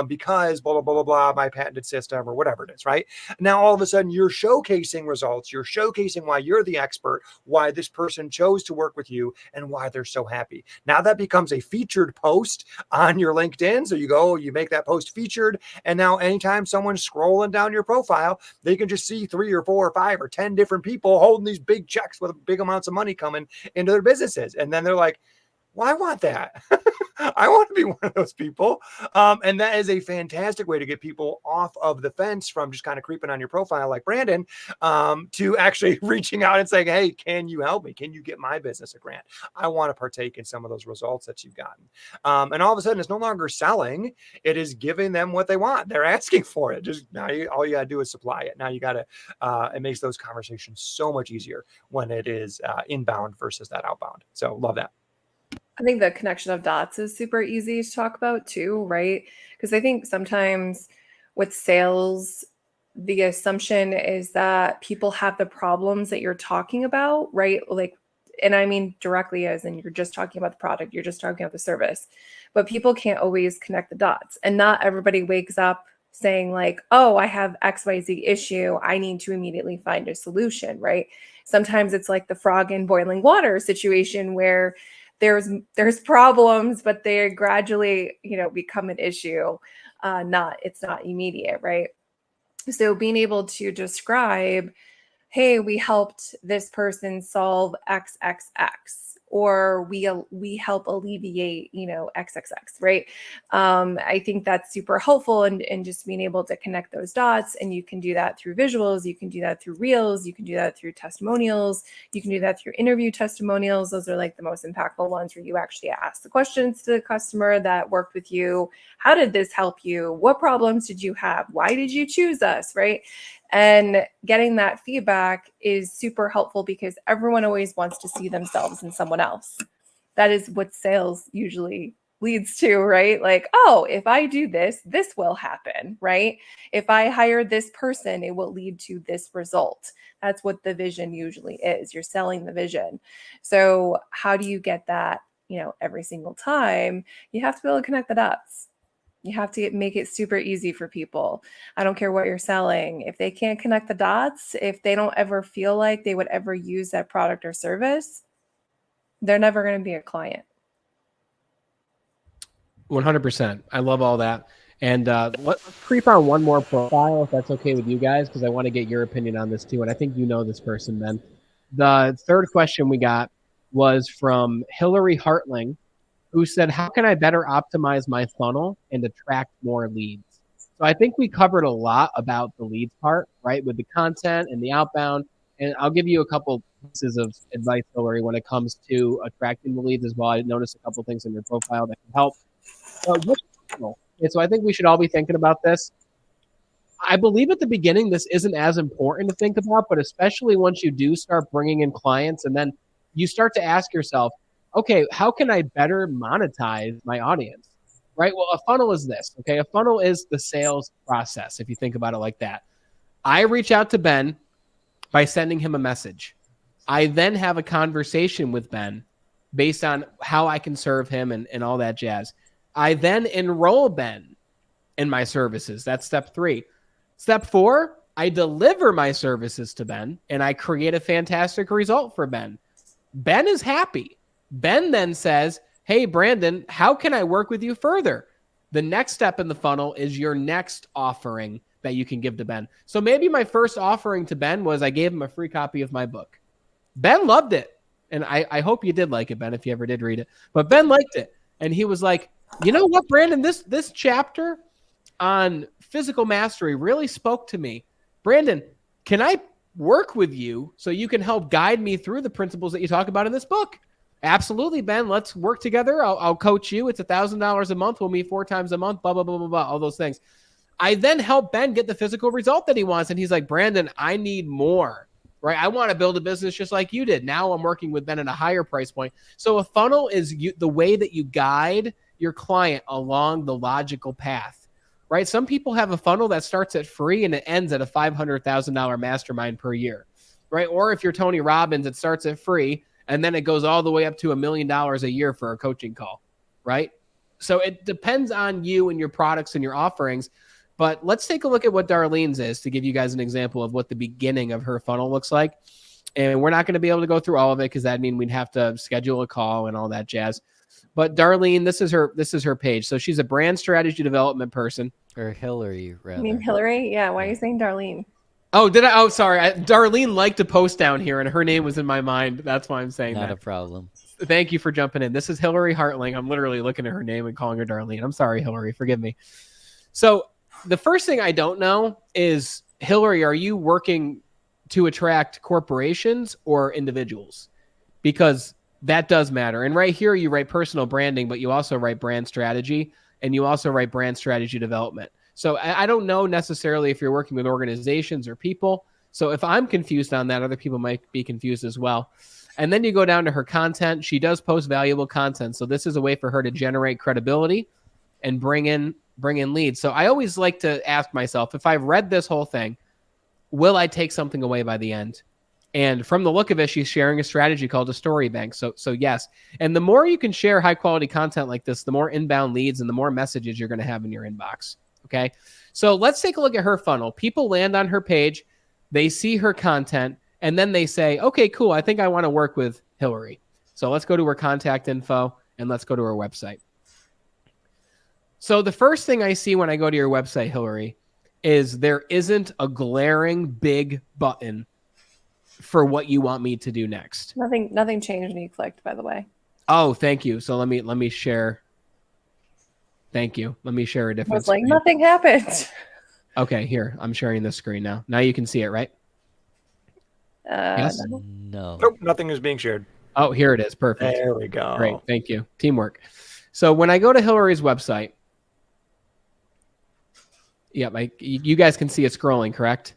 because blah, blah, blah, blah, blah, my patented system or whatever it is, right? Now, all of a sudden you're showcasing results. You're showcasing why you're the expert, why this person chose to work with you, and why they're so happy. Now that becomes a featured post on your LinkedIn. So you make that post featured. And now anytime someone's scrolling down your profile, they can just see 3 or 4 or 5 or 10 different people holding these big checks with big amounts of money coming into their businesses. And then they're like, well, I want that. I want to be one of those people. And that is a fantastic way to get people off of the fence from just kind of creeping on your profile like Brandon, to actually reaching out and saying, hey, can you help me? Can you get my business a grant? I want to partake in some of those results that you've gotten. And all of a sudden it's no longer selling. It is giving them what they want. They're asking for it. Just now all you got to do is supply it. Now you got to, it makes those conversations so much easier when it is inbound versus that outbound. So love that. I think the connection of dots is super easy to talk about too, right? Because I think sometimes with sales, the assumption is that people have the problems that you're talking about, right? Like, and I mean directly as in you're just talking about the product, you're just talking about the service, but people can't always connect the dots. And not everybody wakes up saying like, oh, I have XYZ issue, I need to immediately find a solution, right? Sometimes it's like the frog in boiling water situation where there's problems, but they gradually, become an issue. It's not immediate, right? So being able to describe, hey, we helped this person solve XXX, or we help alleviate, XXX, right? I think that's super helpful, and just being able to connect those dots. And you can do that through visuals, you can do that through reels, you can do that through testimonials, you can do that through interview testimonials. Those are like the most impactful ones where you actually ask the questions to the customer that worked with you. How did this help you? What problems did you have? Why did you choose us, right? And getting that feedback is super helpful because everyone always wants to see themselves in someone else. That is what sales usually leads to, right? Like, oh, if I do this, this will happen, right? If I hire this person, it will lead to this result. That's what the vision usually is. You're selling the vision. So how do you get that, every single time? You have to be able to connect the dots. You have to make it super easy for people. I don't care what you're selling. If they can't connect the dots, if they don't ever feel like they would ever use that product or service, they're never going to be a client. 100%. I love all that. And let's creep on one more profile, if that's okay with you guys, because I want to get your opinion on this too. And I think you know this person, Ben. The third question we got was from Hillary Hartling, who said, how can I better optimize my funnel and attract more leads? So I think we covered a lot about the leads part, right, with the content and the outbound. And I'll give you a couple pieces of advice, Hillary, when it comes to attracting the leads as well. I noticed a couple things in your profile that can help. So I think we should all be thinking about this. I believe at the beginning this isn't as important to think about, but especially once you do start bringing in clients and then you start to ask yourself, okay, how can I better monetize my audience, right? Well, a funnel is this, okay? A funnel is the sales process, if you think about it like that. I reach out to Ben by sending him a message. I then have a conversation with Ben based on how I can serve him and all that jazz. I then enroll Ben in my services. That's step 3. Step 4, I deliver my services to Ben, and I create a fantastic result for Ben. Ben is happy. Ben then says, hey, Brandon, how can I work with you further? The next step in the funnel is your next offering that you can give to Ben. So maybe my first offering to Ben was I gave him a free copy of my book. Ben loved it. And I hope you did like it, Ben, if you ever did read it. But Ben liked it. And he was like, you know what, Brandon, this chapter on physical mastery really spoke to me. Brandon, can I work with you so you can help guide me through the principles that you talk about in this book? Absolutely, Ben. Let's work together. I'll coach you. It's $1,000 a month. We'll meet 4 times a month, blah, blah, blah, blah, blah, all those things. I then help Ben get the physical result that he wants. And he's like, Brandon, I need more, right? I want to build a business just like you did. Now I'm working with Ben at a higher price point. So a funnel is the way that you guide your client along the logical path, right? Some people have a funnel that starts at free and it ends at a $500,000 mastermind per year, right? Or if you're Tony Robbins, it starts at free and then it goes all the way up to $1 million a year for a coaching call, right? So it depends on you and your products and your offerings. But let's take a look at what Darlene's is to give you guys an example of what the beginning of her funnel looks like. And we're not going to be able to go through all of it because that'd mean we'd have to schedule a call and all that jazz. But Darlene, this is her page. So she's a brand strategy development person. Or Hillary, rather. You mean Hillary? Yeah. Why are you saying Darlene? Oh, did I? Oh, sorry. Darlene liked a post down here, and her name was in my mind. That's why I'm saying Not that. a problem. Thank you for jumping in. This is Hillary Hartling. I'm literally looking at her name and calling her Darlene. I'm sorry, Hillary. Forgive me. So the first thing I don't know is, Hillary, are you working to attract corporations or individuals? Because that does matter. And right here, you write personal branding, but you also write brand strategy, and you also write brand strategy development. So I don't know necessarily if you're working with organizations or people. So if I'm confused on that, other people might be confused as well. And then you go down to her content. She does post valuable content. So this is a way for her to generate credibility and bring in leads. So I always like to ask myself, if I've read this whole thing, will I take something away by the end? And from the look of it, she's sharing a strategy called a story bank. So yes. And the more you can share high quality content like this, the more inbound leads and the more messages you're going to have in your inbox. Okay. So let's take a look at her funnel. People land on her page, they see her content, and then they say, okay, cool, I think I want to work with Hillary. So let's go to her contact info and let's go to her website. So the first thing I see when I go to your website, Hillary, is there isn't a glaring big button for what you want me to do next. Nothing changed when you clicked, by the way. Oh, thank you. So let me share. Thank you. Let me share a different I was like, screen. nothing happened. Okay, here. I'm sharing this screen now. Now you can see it, right? Yes? No. Nope, nothing is being shared. Oh, here it is. Perfect. There we go. Great. Thank you. Teamwork. So when I go to Hillary's website, you guys can see it scrolling, correct?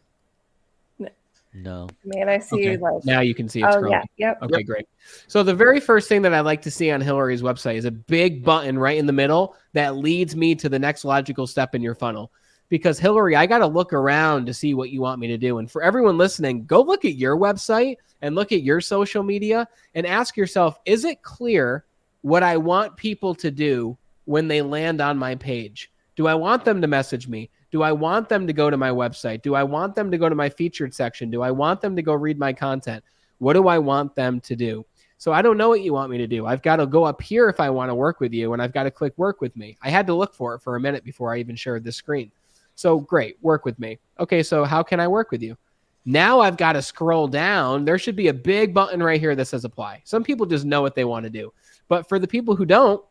No. Man, I see Okay. like Now you can see it oh scrolling. yeah, yep. Okay, great. So the very first thing that I like to see on Hillary's website is a big button right in the middle that leads me to the next logical step in your funnel. Because Hillary, I got to look around to see what you want me to do. And for everyone listening, go look at your website and look at your social media and ask yourself, is it clear what I want people to do when they land on my page? Do I want them to message me? Do I want them to go to my website? Do I want them to go to my featured section? Do I want them to go read my content? What do I want them to do? So I don't know what you want me to do. I've got to go up here if I want to work with you, and I've got to click work with me. I had to look for it for a minute before I even shared this screen. So great, work with me. Okay, so how can I work with you? Now I've got to scroll down. There should be a big button right here that says apply. Some people just know what they want to do. But for the people who don't,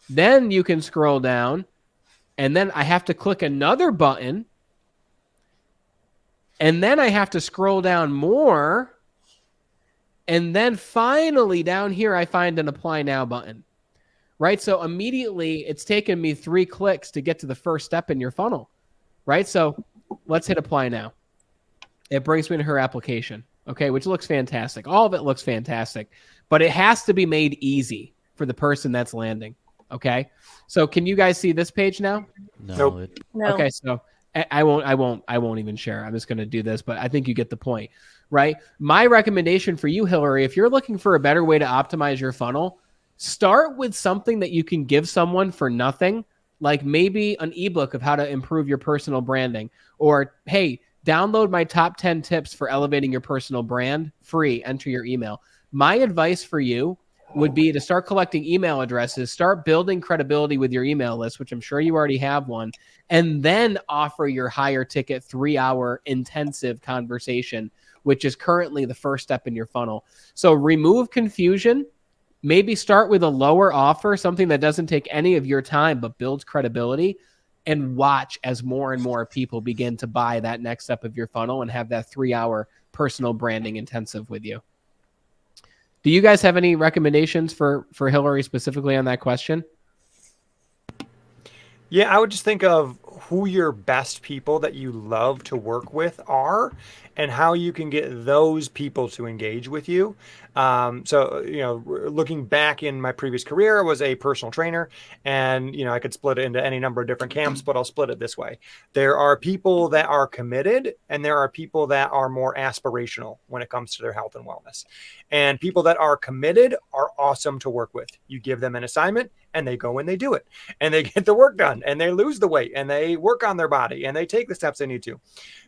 then you can scroll down. And then I have to click another button. And then I have to scroll down more. And then finally down here, I find an apply now button. Right? So immediately it's taken me 3 clicks to get to the first step in your funnel. Right? So let's hit apply now. It brings me to her application. Okay, which looks fantastic. All of it looks fantastic. But it has to be made easy for the person that's landing. Okay, so can you guys see this page now? No. Nope. No. Okay, so I won't even share. I'm just going to do this, but I think you get the point, right? My recommendation for you, Hillary, if you're looking for a better way to optimize your funnel, start with something that you can give someone for nothing, like maybe an ebook of how to improve your personal branding, or hey, download my top 10 tips for elevating your personal brand, free, enter your email. My advice for you would be to start collecting email addresses, start building credibility with your email list, which I'm sure you already have one, and then offer your higher ticket 3-hour intensive conversation, which is currently the first step in your funnel. So remove confusion, maybe start with a lower offer, something that doesn't take any of your time, but builds credibility, and watch as more and more people begin to buy that next step of your funnel and have that 3-hour personal branding intensive with you. Do you guys have any recommendations for Hillary specifically on that question? Yeah, I would just think of who your best people that you love to work with are and how you can get those people to engage with you. So, looking back in my previous career, I was a personal trainer, and, I could split it into any number of different camps, but I'll split it this way. There are people that are committed, and there are people that are more aspirational when it comes to their health and wellness. And people that are committed are awesome to work with. You give them an assignment and they go and they do it, and they get the work done, and they lose the weight, and they work on their body, and they take the steps they need to.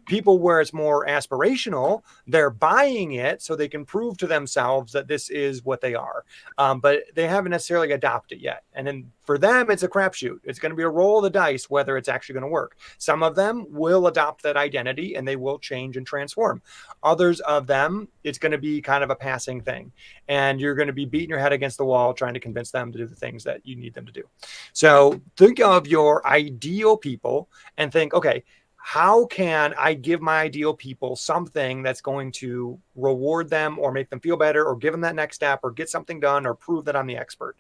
People where it's more aspirational, they're buying it so they can prove to themselves that this is what they are, but they haven't necessarily adopted it yet. And then for them, it's a crapshoot. It's going to be a roll of the dice whether it's actually going to work. Some of them will adopt that identity and they will change and transform. Others of them, it's going to be kind of a passing thing, and you're going to be beating your head against the wall trying to convince them to do the things that you need them to do. So think of your ideal people and think, okay, how can I give my ideal people something that's going to reward them or make them feel better or give them that next step or get something done or prove that I'm the expert?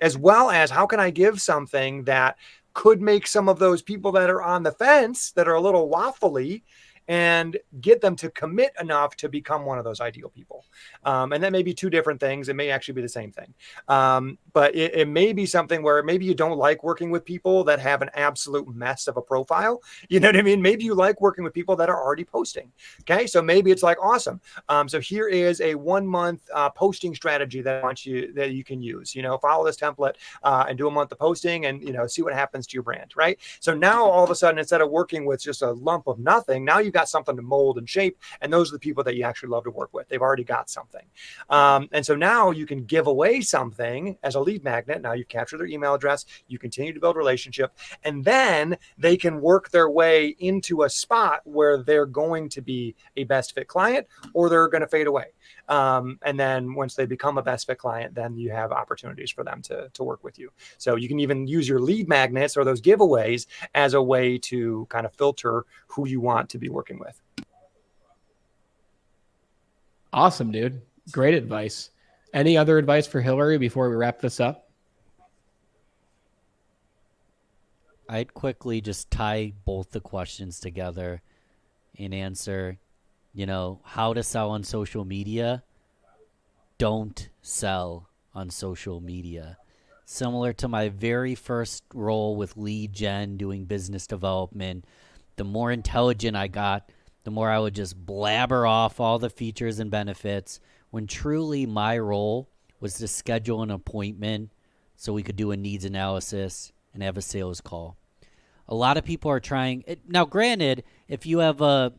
As well as how can I give something that could make some of those people that are on the fence, that are a little waffly, and get them to commit enough to become one of those ideal people. And that may be two different things. It may actually be the same thing. But it may be something where maybe you don't like working with people that have an absolute mess of a profile. You know what I mean? Maybe you like working with people that are already posting. Okay. So maybe it's like, awesome. So here is a 1 month posting strategy that you can use, follow this template and do a month of posting and, see what happens to your brand. Right. So now all of a sudden, instead of working with just a lump of nothing, now you've got something to mold and shape. And those are the people that you actually love to work with. They've already got something. And so now you can give away something as a lead magnet. Now you've captured their email address. You continue to build relationship, and then they can work their way into a spot where they're going to be a best fit client or they're going to fade away. And then once they become a best fit client, then you have opportunities for them to work with you. So you can even use your lead magnets or those giveaways as a way to kind of filter who you want to be working with. Awesome, dude. Great advice. Any other advice for Hillary before we wrap this up? I'd quickly just tie both the questions together and answer, how to sell on social media. Don't sell on social media. Similar to my very first role with lead gen, doing business development, the more intelligent I got, the more I would just blabber off all the features and benefits, when truly my role was to schedule an appointment so we could do a needs analysis and have a sales call. A lot of people are trying. Now, granted, if you have a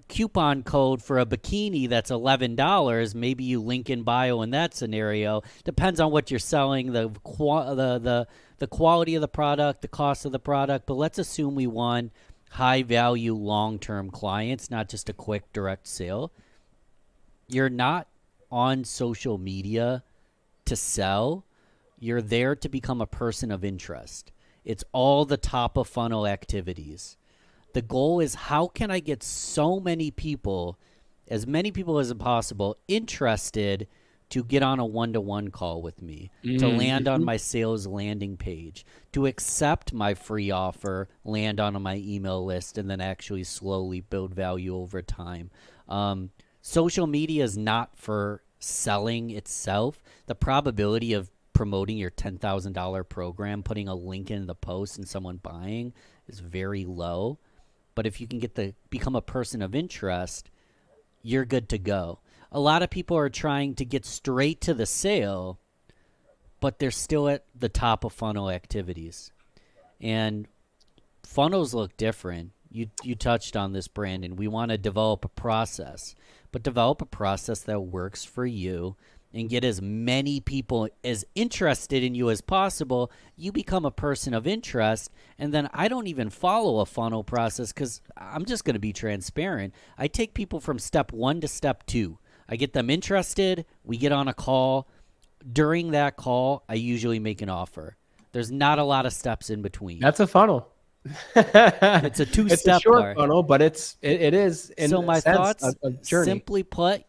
coupon code for a bikini that's $11, maybe you link in bio in that scenario. Depends on what you're selling, the quality of the product, the cost of the product. But let's assume we want high value, long-term clients, not just a quick direct sale. You're not on social media to sell. You're there to become a person of interest. It's all the top of funnel activities. The goal is, how can I get so many people, as many people as possible, interested to get on a one-to-one call with me, to land on my sales landing page, to accept my free offer, land on my email list, and then actually slowly build value over time. Social media is not for selling itself. The probability of promoting your $10,000 program, putting a link in the post and someone buying is very low. But if you can become a person of interest, you're good to go. A lot of people are trying to get straight to the sale, but they're still at the top of funnel activities. And funnels look different. You touched on this, Brandon. We want to develop a process, but develop a process that works for you and get as many people as interested in you as possible. You become a person of interest, and then I don't even follow a funnel process because I'm just going to be transparent. I take people from step 1 to step 2. I get them interested. We get on a call. During that call, I usually make an offer. There's not a lot of steps in between. That's a funnel. It's a two-step. It's a short funnel, but it is. In so my thoughts, a journey. Simply put,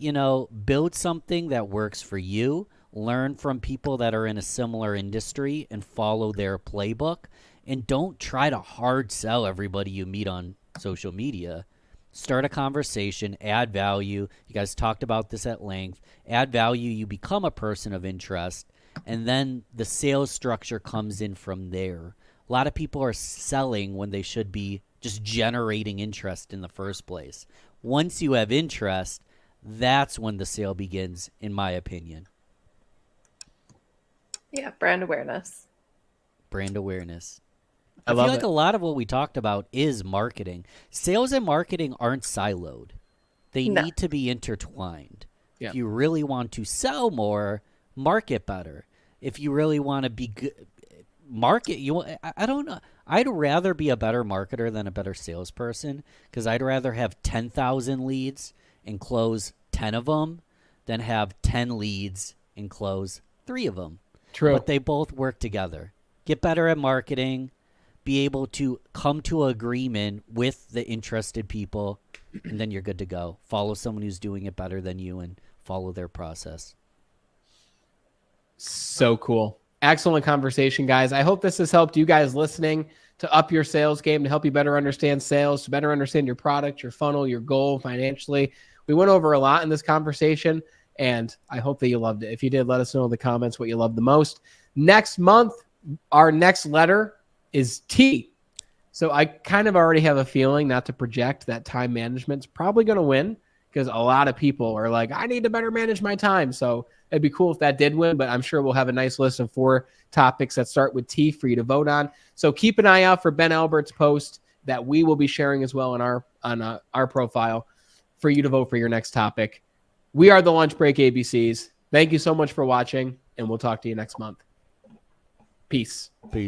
build something that works for you. Learn from people that are in a similar industry and follow their playbook. And don't try to hard sell everybody you meet on social media. Start a conversation, add value. You guys talked about this at length. Add value, you become a person of interest, and then the sales structure comes in from there. A lot of people are selling when they should be just generating interest in the first place. Once you have interest, that's when the sale begins, in my opinion. Yeah, brand awareness. Brand awareness. I I love feel like it. a lot of what we talked about is marketing. Sales and marketing aren't siloed. They No. need to be intertwined. Yeah. If you really want to sell more, market better. If you really want to be good, market you. I don't know. I'd rather be a better marketer than a better salesperson, because I'd rather have 10,000 leads and close 10 of them than have 10 leads and close 3 of them. True. But they both work together. Get better at marketing, be able to come to an agreement with the interested people, and then you're good to go. Follow someone who's doing it better than you and follow their process. So cool. Excellent conversation, guys. I hope this has helped you guys listening to up your sales game, to help you better understand sales, to better understand your product, your funnel, your goal financially. We went over a lot in this conversation, and I hope that you loved it. If you did, let us know in the comments what you loved the most. Next month, our next letter is T. So I kind of already have a feeling, not to project, that time management's probably going to win, because a lot of people are like, I need to better manage my time. So it'd be cool if that did win, but I'm sure we'll have a nice list of 4 topics that start with T for you to vote on. So keep an eye out for Ben Albert's post that we will be sharing as well on our profile for you to vote for your next topic. We are the Lunch Break ABCs. Thank you so much for watching, and we'll talk to you next month. Peace. Peace.